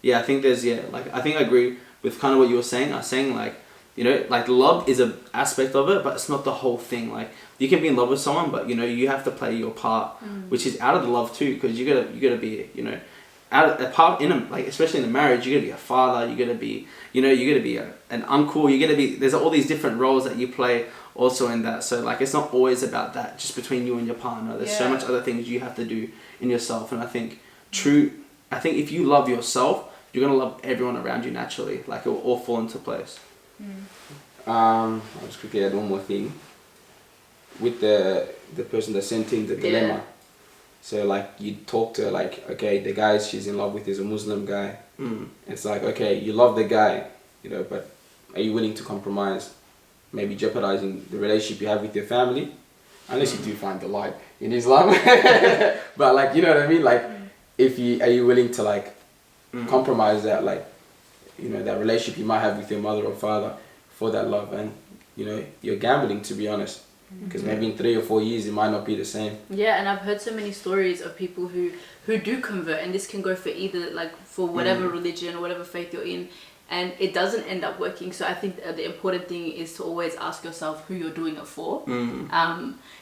yeah, I think I think I agree with kind of what you were saying. I was saying like, like love is an aspect of it, but it's not the whole thing. Like, you can be in love with someone, but you have to play your part, which is out of the love too, because you gotta be especially in a marriage, you gotta be a father, you gotta be an uncle, there's all these different roles that you play also in that. So like, it's not always about that just between you and your partner. There's so much other things you have to do in yourself, and I think if you love yourself, you're gonna love everyone around you naturally. Like, it will all fall into place. I'll just quickly add one more thing with the person that sent in the dilemma. So like, you talk to her like, okay, the guy she's in love with is a Muslim guy. It's like, okay, you love the guy, but are you willing to compromise, maybe jeopardizing the relationship you have with your family, unless you do find the light in Islam. But like, you know what I mean? Like, are you willing to like compromise that, like, that relationship you might have with your mother or father for that love? And you're gambling, to be honest, because maybe in 3 or 4 years it might not be the same. Yeah, and I've heard so many stories of people who do convert, and this can go for either, like, for whatever religion or whatever faith you're in, and it doesn't end up working. So I think the important thing is to always ask yourself who you're doing it for.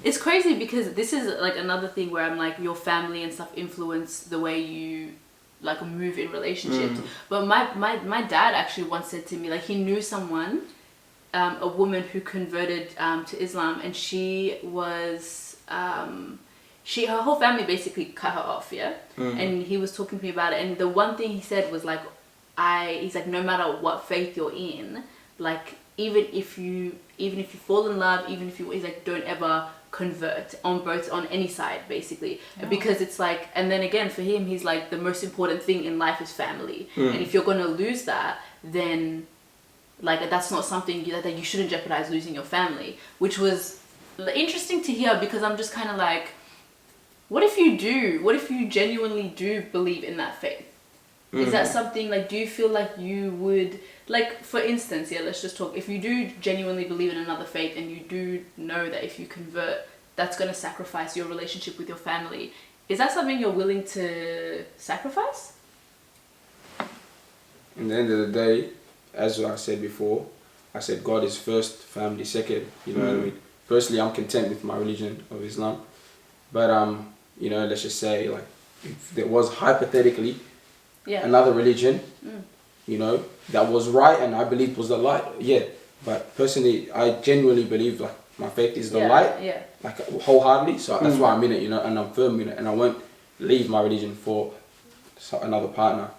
It's crazy because this is like another thing where I'm like, your family and stuff influence the way you like move in relationships. But my dad actually once said to me, like, he knew someone, a woman who converted to Islam, and she was her whole family basically cut her off, and he was talking to me about it, and the one thing he said was like, he's like, no matter what faith you're in, like, even if you fall in love, he's like, don't ever convert on any side, basically. Because it's like, and then again for him, he's like, the most important thing in life is family, and if you're gonna lose that, then like, that's not something that you shouldn't jeopardize losing your family, which was interesting to hear, because I'm just kind of like, what if you genuinely do believe in that faith? Is that something, like, do you feel like you would, like, for instance, let's just talk, if you do genuinely believe in another faith and you do know that if you convert, that's going to sacrifice your relationship with your family, is that something you're willing to sacrifice? In the end of the day, as I said before, I said God is first, family second, you know what I mean? Personally, I'm content with my religion of Islam, but let's just say, like, if there was hypothetically another religion, you know, that was right and I believed was the light. Yeah, but personally, I genuinely believe like my faith is the light, like wholeheartedly. So that's why I'm in it, you know, and I'm firm in it, and I won't leave my religion for another partner.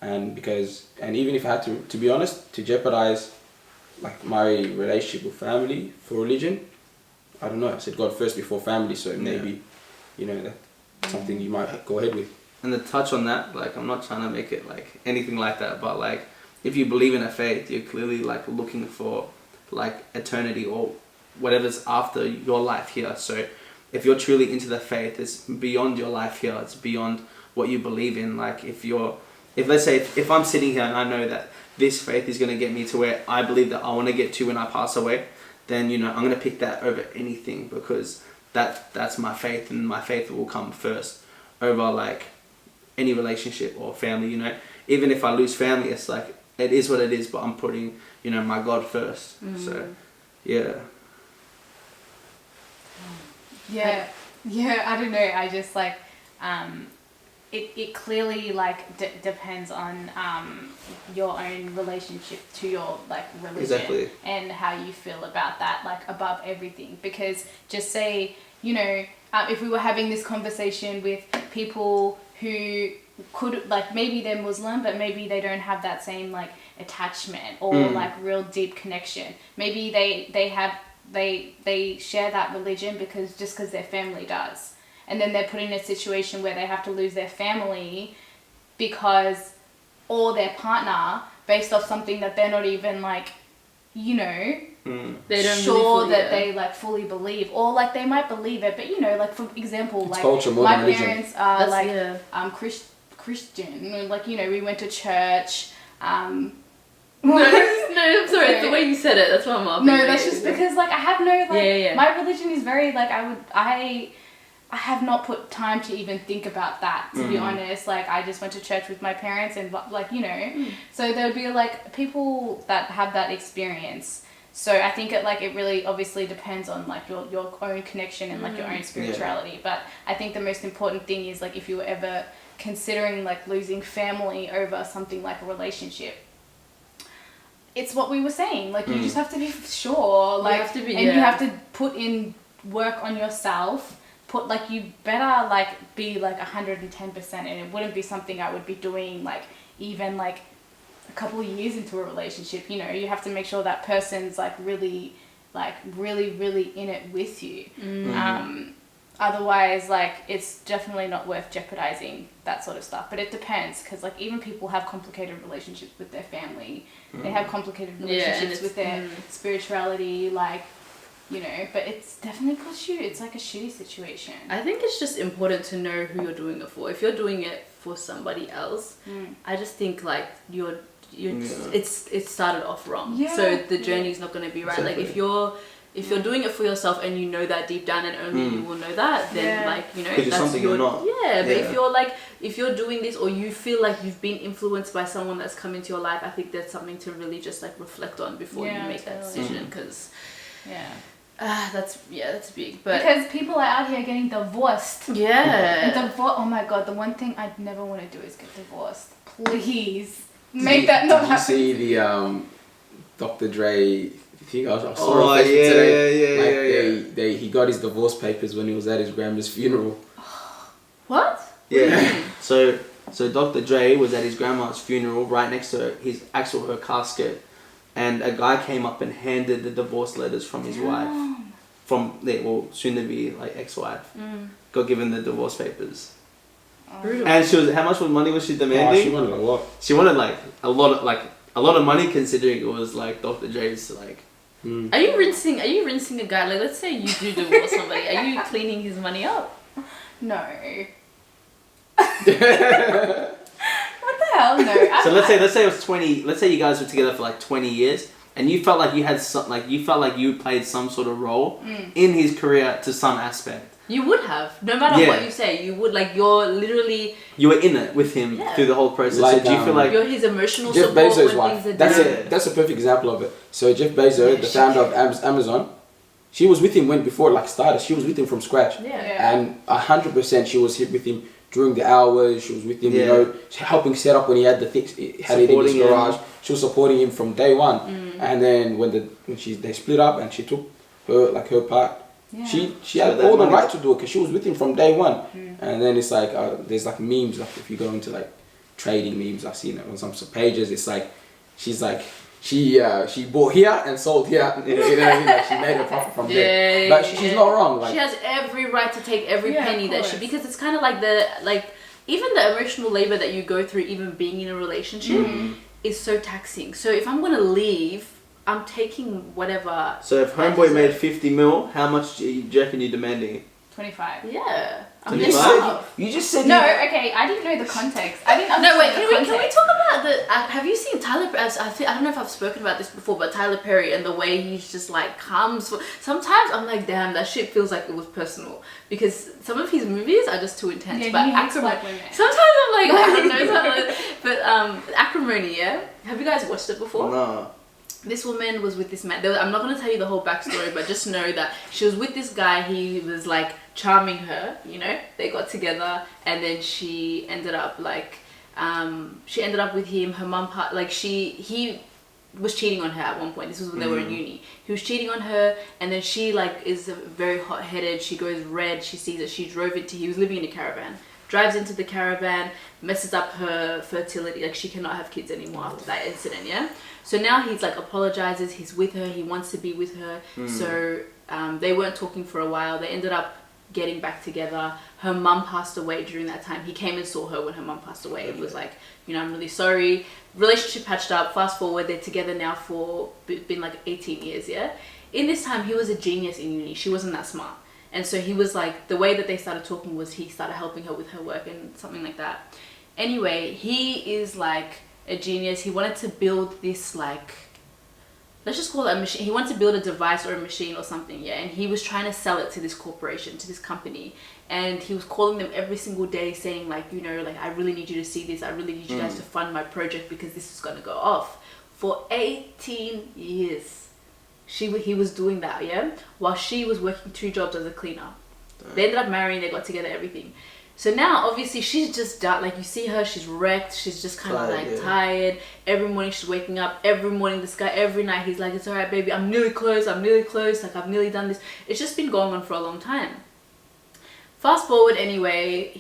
And even if I had to be honest, to jeopardize like my relationship with family for religion, I don't know. I said God first before family, so maybe, you know, that's something you might go ahead with. And to touch on that, like, I'm not trying to make it like anything like that, but like, if you believe in a faith, you're clearly like looking for like eternity or whatever's after your life here. So if you're truly into the faith, it's beyond your life here. It's beyond what you believe in. Like if let's say if I'm sitting here and I know that this faith is going to get me to where I believe that I want to get to when I pass away, then, you know, I'm going to pick that over anything, because that's my faith, and my faith will come first over like any relationship or family, you know. Even if I lose family, it's like, it is what it is, but I'm putting, you know, my God first. So, yeah. Yeah, I don't know. I just like, it clearly like depends on your own relationship to your like religion and how you feel about that, like above everything. Because just say, you know, if we were having this conversation with people who could like, maybe they're Muslim but maybe they don't have that same like attachment or like real deep connection. Maybe they share that religion because their family does, and then they're put in a situation where they have to lose their family or their partner based off something that they're not even like, you know, they don't sure really that they like fully believe, or like they might believe it, but you know, like for example, it's like culture more my than religion. parents are Christian, like, you know, we went to church. No, I'm sorry, it's the way you said it, that's what I'm laughing. No, that's just because like I have no like my religion is very like I have not put time to even think about that, to be honest. Like I just went to church with my parents and like, you know, so there would be like people that have that experience. So I think it really obviously depends on like your own connection and like your own spirituality. But I think the most important thing is like if you were ever considering like losing family over something like a relationship, it's what we were saying, like you just have to be sure, like you have to be, and you have to put in work on yourself. Like you better like be like 110%, and it wouldn't be something I would be doing like even like a couple of years into a relationship. You know, you have to make sure that person's like really in it with you. Otherwise, like it's definitely not worth jeopardizing that sort of stuff. But it depends, because like even people have complicated relationships with their family. They have complicated relationships with their spirituality, like, you know, but it's definitely it's like a shitty situation. I think it's just important to know who you're doing it for. If you're doing it for somebody else, I just think like it's started off wrong. So the journey's not going to be right. Exactly. Like if you're doing it for yourself and you know that deep down and only you will know that, then like, you know, that's your not. But if you're doing this, or you feel like you've been influenced by someone that's come into your life, I think that's something to really just like reflect on before you make that decision, because that's big. But because people are out here getting divorced. Oh my god, the one thing I'd never want to do is get divorced. Please make that not happen. Did you see the Dr. Dre thing? I saw it today. He got his divorce papers when he was at his grandma's funeral. What? Yeah. So Dr. Dre was at his grandma's funeral, right next to her casket. And a guy came up and handed the divorce letters from his wife, soon to be like ex-wife, got given the divorce papers. And she was, how much money was she demanding? She wanted a lot. She wanted like a lot of money, considering it was like Dr. Dre's like. Are you rinsing a guy? Like, let's say you do divorce somebody, are you cleaning his money up? No. What the hell? No. So let's say it was 20. Let's say you guys were together for like 20 years, and you felt like you played some sort of role in his career to some aspect. You would have, no matter what you say. You would, like, you're literally. You were in it with him through the whole process. Like, so do you feel like you're his emotional Jeff support Bezos' when wife? things are That's a perfect example of it. So Jeff Bezos, the founder of Amazon, she was with him before it started. She was with him from scratch. Yeah. And 100% she was with him during the hours. She was with him, you know, helping set up when he had the things, had it in his garage. She was supporting him from day one. And then when they split up and she took her part, she had all the right to do it because she was with him from day one. And then it's like there's like memes, like if you go into like trading memes, I've seen it on some pages. It's like she's like she bought here and sold here. You know what I mean? Like she made a profit from there. But she's not wrong. Like, she has every right to take every penny that because it's kind of like even the emotional labor that you go through, even being in a relationship, is so taxing. So if I'm gonna leave, I'm taking whatever. So if homeboy made 50 mil, how much do you reckon you're demanding? 25. Yeah. You just said no. Okay, I didn't know the context. I didn't understand. No, wait. Can we talk about the? Have you seen Tyler? I don't know if I've spoken about this before, but Tyler Perry and the way he's just like comes. Sometimes I'm like, damn, that shit feels like it was personal because some of his movies are just too intense. Yeah, but acrimony. Sometimes I'm like, I don't know. But acrimony, yeah. Have you guys watched it before? No. This woman was with this man. I'm not going to tell you the whole backstory, but just know that she was with this guy. He was like charming her, you know. They got together, and then she ended up like, with him. Her mum, he was cheating on her at one point. This was when they were in uni. He was cheating on her, and then she like is very hot-headed. She goes red. She sees that he was living in a caravan. Drives into the caravan, messes up her fertility. Like she cannot have kids anymore after that incident. Yeah. So now he's like apologizes. He's with her. He wants to be with her. So they weren't talking for a while. They ended up getting back together. Her mum passed away during that time. He came and saw her when her mum passed away. It was like, you know, I'm really sorry. Relationship patched up. Fast forward, they're together now for been like 18 years. Yeah. In this time, he was a genius in uni. She wasn't that smart. And so he was like, the way that they started talking was he started helping her with her work and something like that. Anyway, he is like a genius. He wanted to build this like, let's just call it a machine. He wanted to build a device or a machine or something, yeah. And he was trying to sell it to this corporation, to this company. And he was calling them every single day saying like, you know, like I really need you to see this. I really need you guys to fund my project because this is going to go off. For 18 years. He was doing that, yeah, while she was working 2 jobs as a cleaner. They ended up marrying, they got together, everything. So now obviously she's just done, like you see her, she's wrecked, she's just kind of like tired. Every morning she's waking up, every morning this guy, every night he's like, it's alright baby, I'm nearly close, like I've nearly done this. It's just been going on for a long time. Fast forward anyway,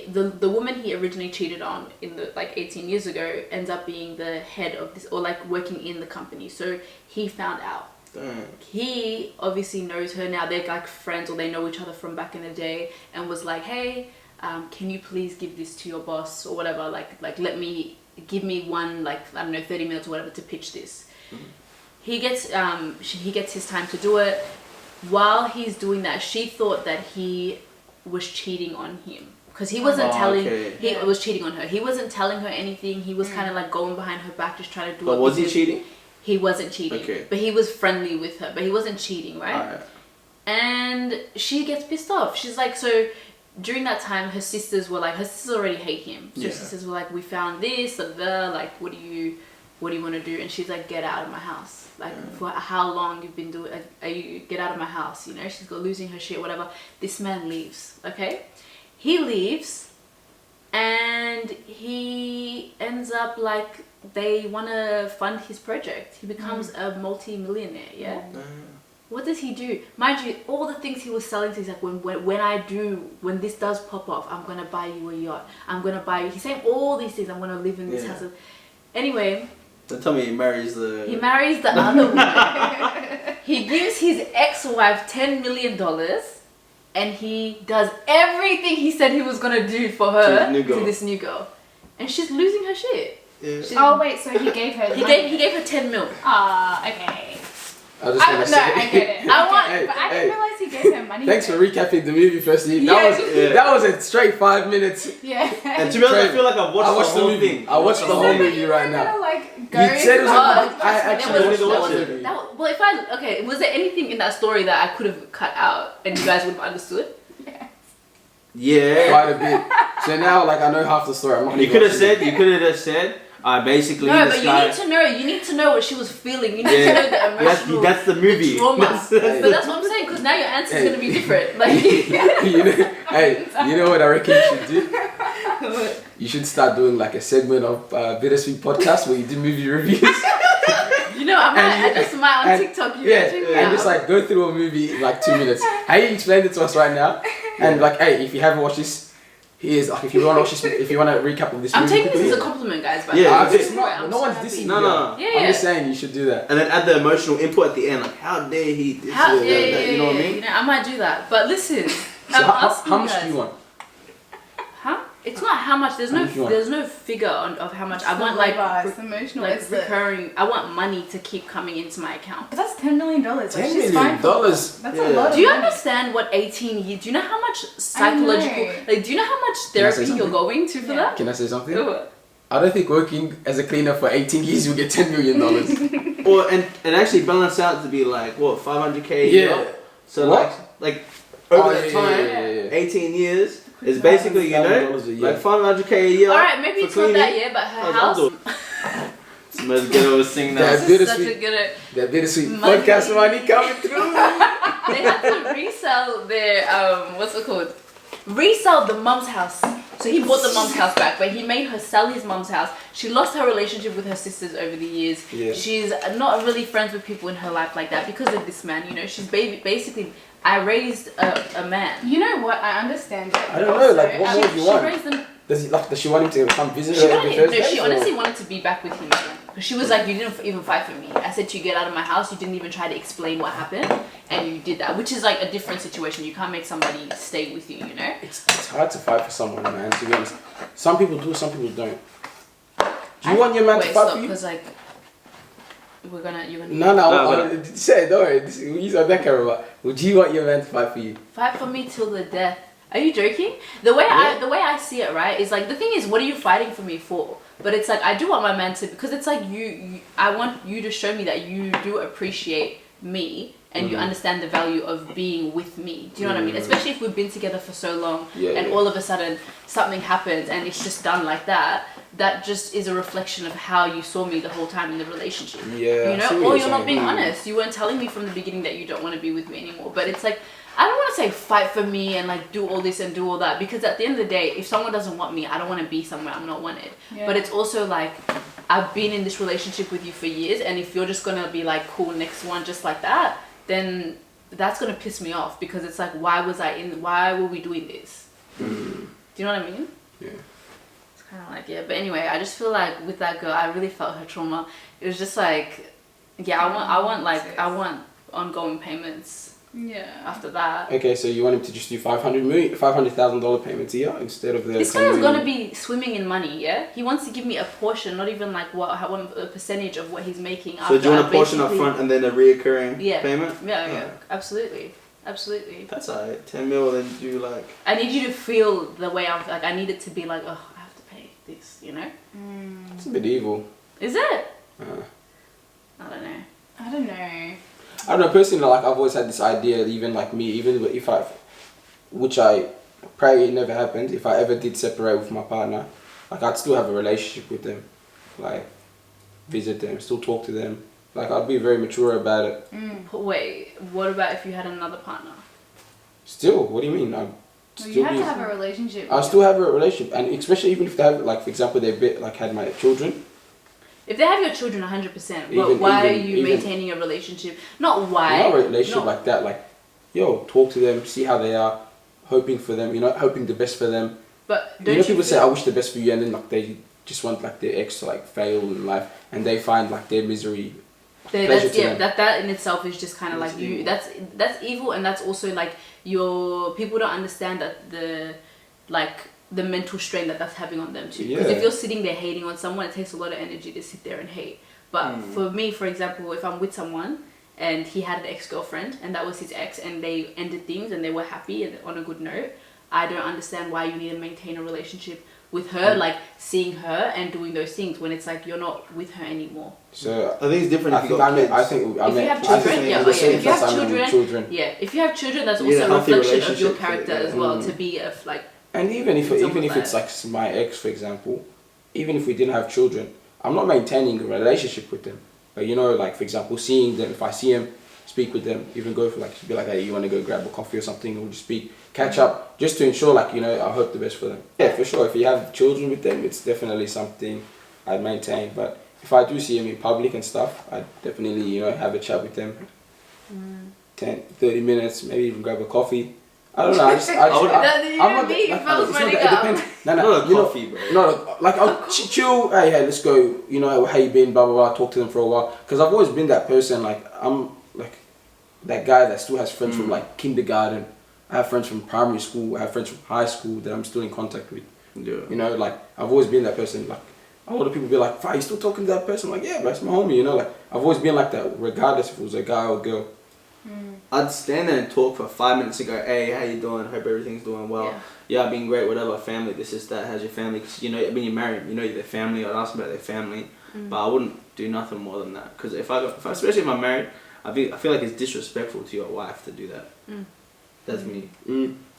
the woman he originally cheated on in the like 18 years ago ends up being the head of this, or like working in the company. So he found out. He obviously knows her now. They're like friends, or they know each other from back in the day, and was like, hey, can you please give this to your boss or whatever, like give me one, like, I don't know, 30 minutes or whatever to pitch this. He gets his time to do it. While he's doing that, she thought that he was cheating on him because he wasn't was cheating on her. He wasn't telling her anything. He was kind of like going behind her back, just trying to do it. But was he cheating? He wasn't cheating, but he was friendly with her, but he wasn't cheating, right? And she gets pissed off. She's like, so during that time, her sisters already hate him. So her sisters were like, we found this, like, what do you want to do? And she's like, get out of my house. Like, for how long you've been doing, get out of my house, you know? She's got losing her shit, whatever. This man leaves, okay? He leaves, and he ends up like, they want to fund his project. He becomes a multi-millionaire, yeah? What does he do? Mind you, all the things he was selling to, he's like, when this does pop off, I'm going to buy you a yacht. I'm going to buy you. He's saying all these things. I'm going to live in this house. Anyway. Don't tell me he marries the other woman. He gives his ex-wife $10 million, and he does everything he said he was going to do for her to this new girl. And she's losing her shit. Yeah. Oh wait, so he gave her. He gave her 10 mil. Okay. I just want to say. I get it. But I didn't realize he gave her money. Thanks for recapping the movie, firstly. That was a straight 5 minutes. Yeah. And to be honest, I feel like I've watched the whole thing. I watched the whole movie right now. You said it was I actually watched the whole movie. Well, was there anything in that story that I could have cut out and you guys would have understood? Yeah. Quite a bit. So now, like, I know half the story. You could have said. Basically, no, but you need to know what she was feeling. You need to know the emotional. That's the movie. The trauma. But that's what I'm saying, because now your answer's going to be different. Like, you know what I reckon you should do? you should start doing like a segment of Bittersweet podcast where you do movie reviews. You know, I just might on TikTok. And just like go through a movie in like 2 minutes. How you explained it to us right now, and like, hey, if you haven't watched this. Here's like if you want to watch this, if you want to recap of this. I'm movie taking quickly, this as a compliment, guys. But it's not. No one's dissing. No. Yeah. I'm just saying you should do that. And then add the emotional input at the end, like how dare he? You know what I mean? You know, I might do that. But listen, So how much do you want? Huh? It's not how much. There's no figure of how much. I want it's emotional. like recurring. I want money to keep coming into my account. But that's $10 million. Like, $10 she's million. fine for that. That's a lot. Do you understand what 18 years? Do you know how much psychological? Like, do you know how much therapy you're going to for that? Can I say something? Ooh. I don't think working as a cleaner for 18 years you'll get $10 million. Or and actually balance out to be like what 500K a year. So what? like over that time, 18 years. It's basically, you know, like 500K a year. Alright, maybe it's not that year, but her house. Let's get over sing now. That Bittersweet podcast money coming through. They had to resell their what's it called? Resell the mum's house. So he bought the mum's house back, but he made her sell his mum's house. She lost her relationship with her sisters over the years. Yeah. She's not really friends with people in her life like that because of this man. You know, she's basically. I raised a man. You know what? I understand it. I don't know, like what more do you want? She raised them. Does she want him to come visit her every Thursday? No, she honestly wanted to be back with him again. But she was like, you didn't even fight for me. I said to you, get out of my house. You didn't even try to explain what happened. And you did that, which is like a different situation. You can't make somebody stay with you, you know? It's hard to fight for someone, man, to be honest. Some people do, some people don't. Do you want your man to fight for you? Because like, you're gonna... No, say it, don't worry. He's on that camera, but would you want your man to fight for you? Fight for me till the death. Are you joking? The way I see it, right, is like, the thing is, what are you fighting for me for? But it's like, I do want my man to, because it's like I want you to show me that you do appreciate me and you understand the value of being with me. Do you know what I mean? Especially if we've been together for so long and all of a sudden something happens and it's just done like that. That just is a reflection of how you saw me the whole time in the relationship. Yeah. You know? Or you're not being honest. You weren't telling me from the beginning that you don't want to be with me anymore. But it's like, I don't want to say fight for me and like do all this and do all that, because at the end of the day, if someone doesn't want me, I don't want to be somewhere I'm not wanted. Yeah. But it's also like, I've been in this relationship with you for years, and if you're just gonna be like, cool, next one, just like that, then that's gonna piss me off, because it's like, why were we doing this? Do you know what I mean? Yeah. It's kind of like, yeah. But anyway, I just feel like with that girl, I really felt her trauma. It was just like, yeah, I want ongoing payments. Yeah. After that. Okay, so you want him to just do $500,000 payments a year instead of the. This guy is gonna be swimming in money, yeah. He wants to give me a portion, not even like a percentage of what he's making. So do you want a portion up front and then a reoccurring payment? Yeah, absolutely. That's alright. 10 mil, then do like. I need you to feel the way I'm like. I need it to be like, oh, I have to pay this, you know. It's a bit evil. Is it? I don't know. I don't know, personally, like, I've always had this idea, even like me, even if which I pray it never happened, if I ever did separate with my partner, like, I'd still have a relationship with them, like, visit them, still talk to them, like, I'd be very mature about it. Wait, what about if you had another partner? Still, what do you mean? You have to have a relationship. I still have a relationship, and especially even if they have, like, for example, had my children. If they have your children 100%, but why are you maintaining a relationship? Not why. Not a relationship like that. Like, yo, talk to them, see how they are, hoping for them, hoping the best for them. But people say, I wish the best for you, and then like they just want like their ex to like fail in life, and they find like their misery. That in itself is just kind of like you. That's evil, and that's also like people don't understand that the mental strain that's having on them too. Because if you're sitting there hating on someone, it takes a lot of energy to sit there and hate. But for me, for example, if I'm with someone and he had an ex-girlfriend and that was his ex and they ended things and they were happy and on a good note, I don't understand why you need to maintain a relationship with her, like seeing her and doing those things when it's like you're not with her anymore. So I think it's different if you have children, if you have children, that's also a reflection of your character as well, to be like. And even if it's like my ex, for example, even if we didn't have children, I'm not maintaining a relationship with them. But like, for example, seeing them, if I see him speak with them, even go for like, be like, hey, you want to go grab a coffee or something, or just catch up, just to ensure like, I hope the best for them. Yeah, for sure. If you have children with them, it's definitely something I'd maintain. But if I do see them in public and stuff, I'd definitely, have a chat with them. 10, 30 minutes, maybe even grab a coffee. I don't know. It depends. No, coffee, bro. No, like I'll chill. Hey, let's go. How you been? Blah blah blah. Talk to them for a while. Because I've always been that person. Like I'm like that guy that still has friends from like kindergarten. I have friends from primary school. I have friends from high school that I'm still in contact with. Yeah. Like I've always been that person. Like a lot of people be like, "Fine, you still talking to that person?" I'm like, yeah, but that's my homie. Like I've always been like that, regardless if it was a guy or a girl. I'd stand there and talk for 5 minutes and go, hey, how you doing? Hope everything's doing well. Yeah, I've been great, whatever. Family, this is that. How's your family? Because, when you're married, their family. I'd ask about their family. But I wouldn't do nothing more than that. Because especially if I'm married, I feel like it's disrespectful to your wife to do that. That's me.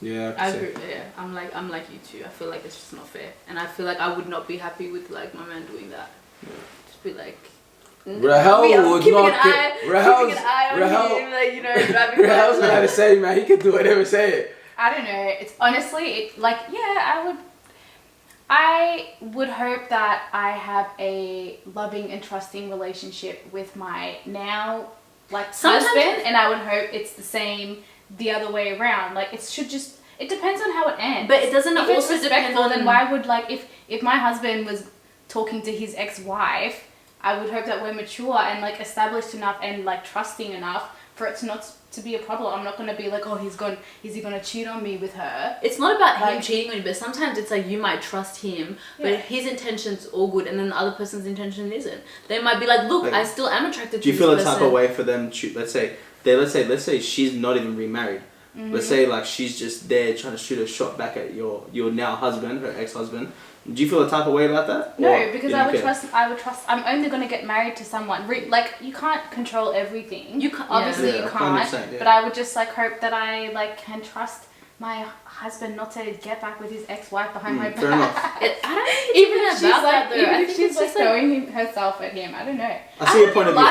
Yeah, I agree. Yeah, I'm like you too. I feel like it's just not fair. And I feel like I would not be happy with like my man doing that. Just be like... Rahel would not get... Rahel's not to say, man. He can do whatever, say it. I don't know. It's honestly, I would hope that I have a loving and trusting relationship with my now husband, and I would hope it's the same the other way around. Like it depends on how it ends. But it doesn't if also it's depend on... then why would if my husband was talking to his ex-wife, I would hope that we're mature and established enough and trusting enough for it not to be a problem. I'm not going to be like, oh, is he going to cheat on me with her? It's not about him cheating on you, but sometimes it's like you might trust him, but his intention's all good and then the other person's intention isn't. They might be like, look, I still am attracted to this person. Do you feel the type of way for them to, let's say she's not even remarried. Let's say she's just there trying to shoot a shot back at your now husband, her ex-husband. Do you feel the type of way about that? No, because I would trust. I'm only going to get married to someone. You can't control everything. You can't. Obviously, you can't. Yeah. But I would just hope that I can trust my husband not to get back with his ex-wife behind my back. Fair enough. I don't think even if she's throwing herself at him. I don't know. I see your point of view.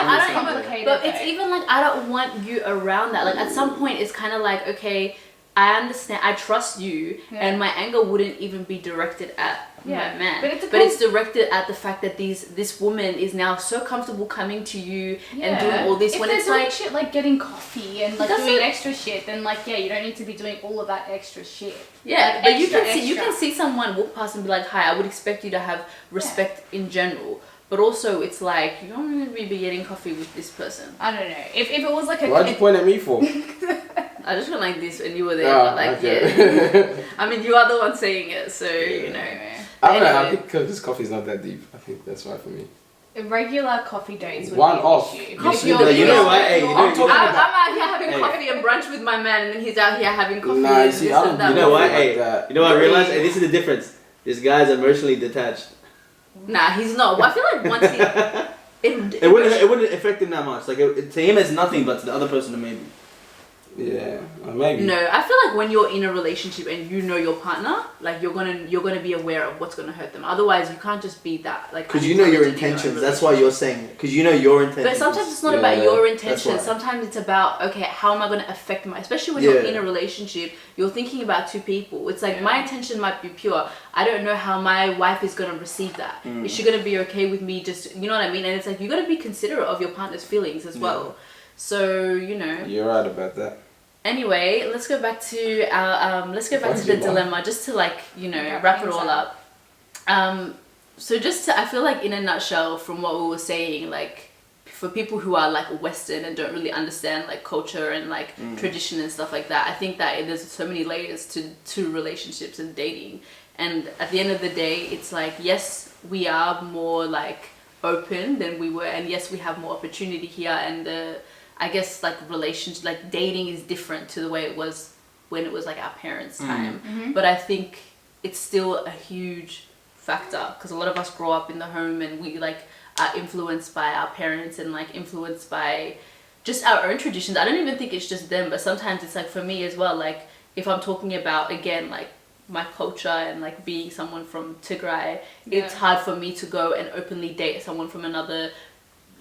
But it's even I don't want you around that. At some point, it's kind of okay, I understand. I trust you, and my anger wouldn't even be directed at my man. But it's directed at the fact that this woman is now so comfortable coming to you and doing all this. If when they're it's doing shit like getting coffee and doing extra shit, then you don't need to be doing all of that extra shit. Yeah, but you can see someone walk past and be like, hi, I would expect you to have respect in general. But also, it's you don't really be getting coffee with this person. I don't know. If it was why'd you point at me for? I just went like this and you were there. Yeah. I mean, you are the one saying it, so I don't know. I think this coffee's not that deep. I think that's why for me. Regular coffee dates would one be off. Issue. I'm out here having coffee and brunch with my man, and then he's out here having coffee. Nah, you see, I don't. You know what? I realized. This is the difference. This guy's emotionally detached. Nah, he's not. I feel like once he... It wouldn't affect him that much. To him it's nothing, but to the other person it may be. Yeah, maybe. No, I feel like when you're in a relationship and you know your partner, you're gonna be aware of what's gonna hurt them. Otherwise, you can't just be that because you know your intentions. That's why you're saying it. Because you know your intentions. But sometimes it's not about your intentions. Sometimes it's about how am I gonna affect especially when you're in a relationship, you're thinking about two people. It's my intention might be pure. I don't know how my wife is gonna receive that. Is she gonna be okay with me? Just you know what I mean? And it's you gotta be considerate of your partner's feelings as well. So you're right about that. Anyway, let's go back to the dilemma, just to wrap it all up. So I feel like in a nutshell, from what we were saying, for people who are Western and don't really understand culture and tradition and stuff like that, I think that there's so many layers to relationships and dating. And at the end of the day, it's yes, we are more open than we were, and yes, we have more opportunity here, and I guess relations, dating is different to the way it was when it was our parents' time. But I think it's still a huge factor because a lot of us grow up in the home and we are influenced by our parents and influenced by just our own traditions. I don't even think it's just them, but sometimes it's for me as well. If I'm talking about again my culture and being someone from Tigray, it's hard for me to go and openly date someone from another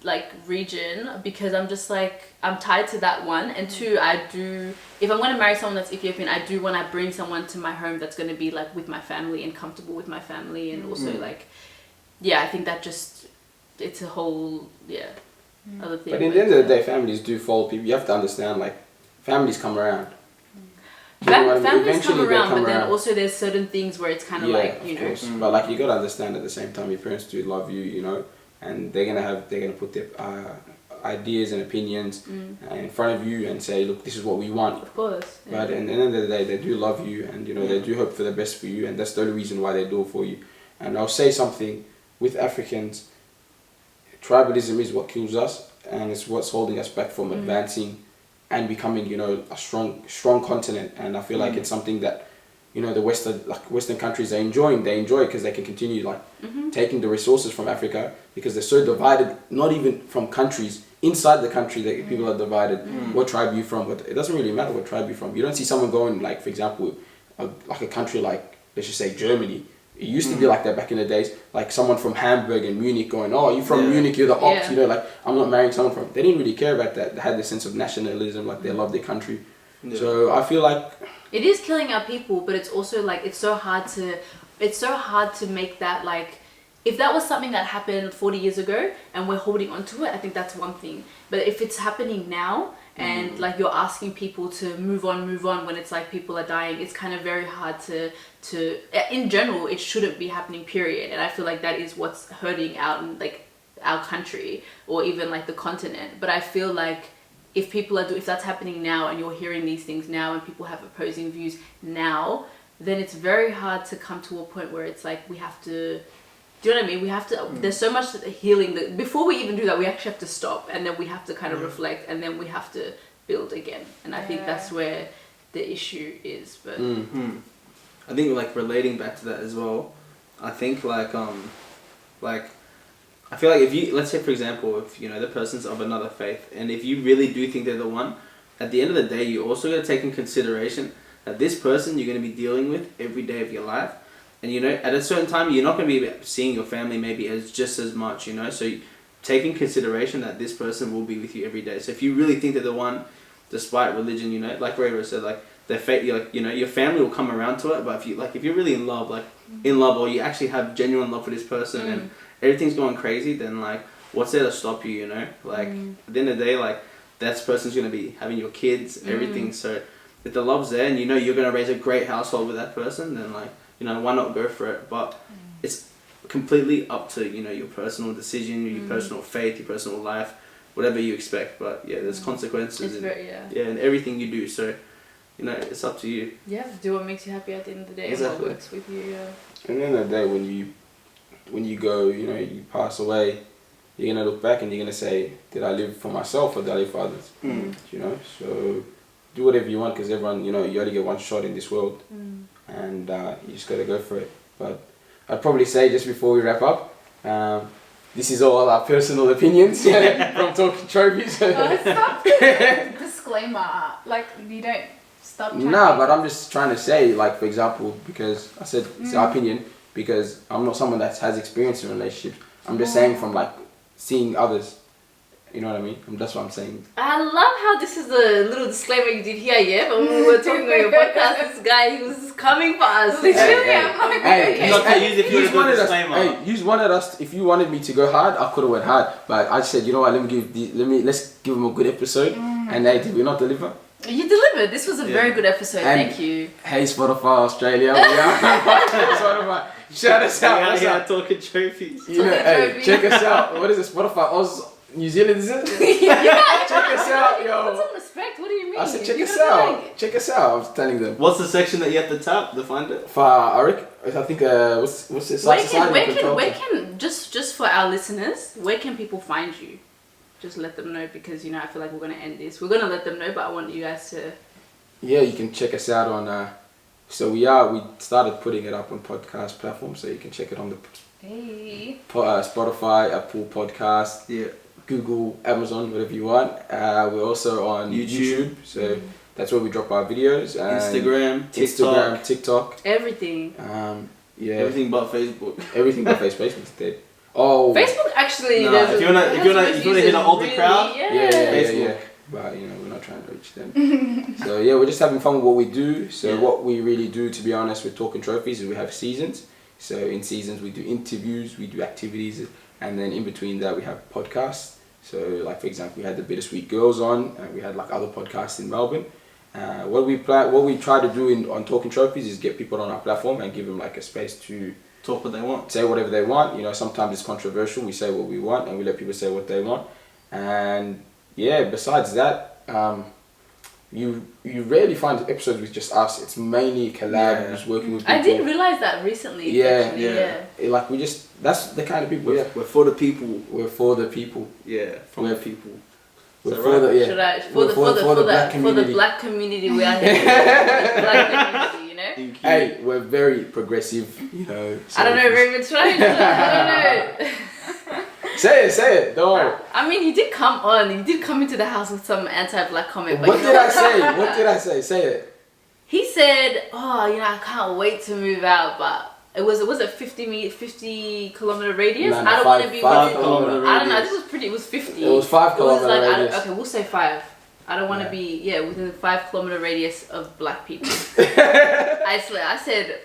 like region because I'm just like I'm tied to that one, and two, I do, if I'm going to marry someone that's Ethiopian, I do want to bring someone to my home that's going to be like with my family and comfortable with my family, and also like I think that just it's a whole other thing. But in the end of the day, families do follow people. You have to understand, like, families come around. Families come around, but then also there's certain things where it's kind of like, you know. Course. But like you gotta understand at the same time, your parents do love you, you know, and they're gonna put their ideas and opinions in front of you and say, look, this is what we want. Of course. Yeah. But at the end of the day, they do love you, and you know they do hope for the best for you, and that's the only reason why they do it for you. And I'll say something with Africans. Tribalism is what kills us, and it's what's holding us back from advancing and becoming, you know, a strong continent. And I feel like it's something that, you know, the Western countries they enjoy it because they can continue like taking the resources from Africa, because they're so divided. Not even from countries inside the country that people are divided. What tribe you from? But it doesn't really matter what tribe you're from. You don't see someone going like, for example, like a country like, let's just say Germany. It used to be like that back in the days, like someone from Hamburg and Munich going, oh, you're from Munich, you're the opt, you know, like I'm not marrying someone from. They didn't really care about that. They had this sense of nationalism, like they love their country. Yeah. So I feel like it is killing our people, but it's also like it's so hard to make that, like, if that was something that happened 40 years ago and we're holding on to it, I think that's one thing. But if it's happening now and like you're asking people to move on when it's like people are dying, it's kind of very hard to in general, it shouldn't be happening, period. And I feel like that is what's hurting out in like our country or even like the continent. But I feel like if that's happening now and you're hearing these things now and people have opposing views now, then it's very hard to come to a point where it's like we have to, do you know what I mean? We have to, there's so much healing that before we even do that, we actually have to stop, and then we have to kind of reflect, and then we have to build again. And I think that's where the issue is. But I think like relating back to that as well, I think like I feel like if you, let's say for example, if you know the person's of another faith, and if you really do think they're the one, at the end of the day, you also got to take in consideration that this person you're going to be dealing with every day of your life. And you know, at a certain time, you're not going to be seeing your family maybe as just as much, you know. So take in consideration that this person will be with you every day. So if you really think they're the one, despite religion, you know, like Rahel said, like their faith, like, you know, your family will come around to it. But if you're really in love, or you actually have genuine love for this person, and everything's going crazy, then like, what's there to stop you? You know, like at the end of the day, like that person's going to be having your kids, everything. So if the love's there, and you know you're going to raise a great household with that person, then like, you know, why not go for it? But it's completely up to, you know, your personal decision, your personal faith, your personal life, whatever you expect. But yeah, there's consequences in everything you do. So, you know, it's up to you. Yeah, do what makes you happy at the end of the day. Exactly. And what works with you. At the end of the day, when you go, you know, you pass away, you're gonna look back and you're gonna say, did I live for myself or did I live for others? You know, so do whatever you want, because everyone, you know, you only get one shot in this world. And you just got to go for it. But I'd probably say, just before we wrap up, this is all our personal opinions from Talking Trophies. Stop the disclaimer. Like, you don't stop. No, but I'm just trying to say, like, for example, because I said it's our opinion, because I'm not someone that has experience in relationships. I'm just saying from, like, seeing others. You know what I mean? That's what I'm saying. I love how this is the little disclaimer you did here, but when we were talking on your podcast, this guy, he was coming for us. You wanted us. If you wanted me to go hard, I could have went hard. But I said, you know what? Let's give him a good episode. And hey, did we not deliver? You delivered. This was a very good episode. And thank you. Hey, Spotify Australia. Spotify. Shout us out. Yeah, Talking Trophies. You know, hey, check us out. What is it? Spotify Oz. New Zealand, is it? Check us out, yo. Put some respect. What do you mean? I said, check us out. Check us out. I was telling them. What's the section that you have to tap to find it? I think what's it? Where can just for our listeners, where can people find you? Just let them know, because you know I feel like we're gonna end this. We're gonna let them know, but I want you guys to. Yeah, you can check us out on. So we started putting it up on podcast platforms, so you can check it on the. Spotify, Apple Podcast, Google, Amazon, whatever you want. We're also on YouTube, so that's where we drop our videos. Instagram, TikTok. Everything. Everything but Facebook. Everything but Facebook. Facebook's dead. Oh. Facebook actually. No, there's if a- you wanna hit an older really, crowd, yeah. Facebook. But you know, we're not trying to reach them. So yeah, we're just having fun with what we do. So what we really do, to be honest, with Talking Trophies is we have seasons. So in seasons we do interviews, we do activities, and then in between that we have podcasts. So like for example, we had the Bittersweet Girls on, and we had like other podcasts in Melbourne. What we try to do on Talking Trophies is get people on our platform and give them like a space to Talk what they want. say whatever they want. You know, sometimes it's controversial. We say what we want, and we let people say what they want. And yeah, besides that, you rarely find episodes with just us. It's mainly collabs, working with people. I didn't realize that recently. Yeah, actually, Like that's the kind of people. We're for the people. We're for the people. Yeah, from the people. We're Is that for right? the Should I, We're for the black community. For the black community, we are here. The black community, you know. Hey, we're very progressive, you know. So I don't know, very much right. I don't know. Say it. Don't worry. I mean, you did come into the house with some anti-black comment. But What did I say? What did I say? Say it. He said, "Oh, you know, I can't wait to move out, but." It was a 50 kilometer radius. No, I don't want to be 5 kilometer I don't know. radius. This was pretty. It was 50. It was 5 kilometer like, radius. okay, we'll say 5. I don't want to Yeah. be within the 5 kilometer radius of black people. I swear. I said,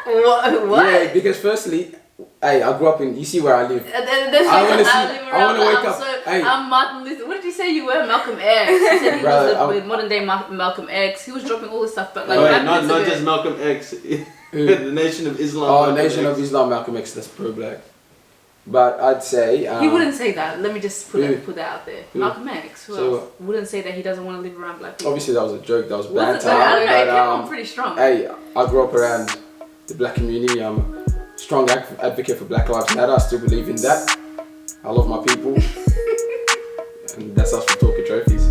what? Yeah, because firstly, hey, I grew up in. You see where I live. I wanna wake up. Hey. I'm Martin Luther. What did you say you were? Malcolm X. He said he Brother, was with modern day Malcolm X. He was dropping all this stuff, but like, Oh, what wait, happened not to just Malcolm X. The Nation of Islam. Oh, Malcolm Nation X. of Islam, Malcolm X. That's pro-black. But I'd say He wouldn't say that. Let me just put that out there. Who? Malcolm X. Who So, else wouldn't say that he doesn't want to live around black people? obviously that was a joke. That was Was it? banter. I don't know. It came But, on pretty strong. hey, I grew up around the black community. I'm a strong advocate for Black Lives Matter. I still believe in that. I love my people. And that's us for Talking Trophies.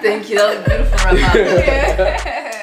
Thank you. That was beautiful, Rahel.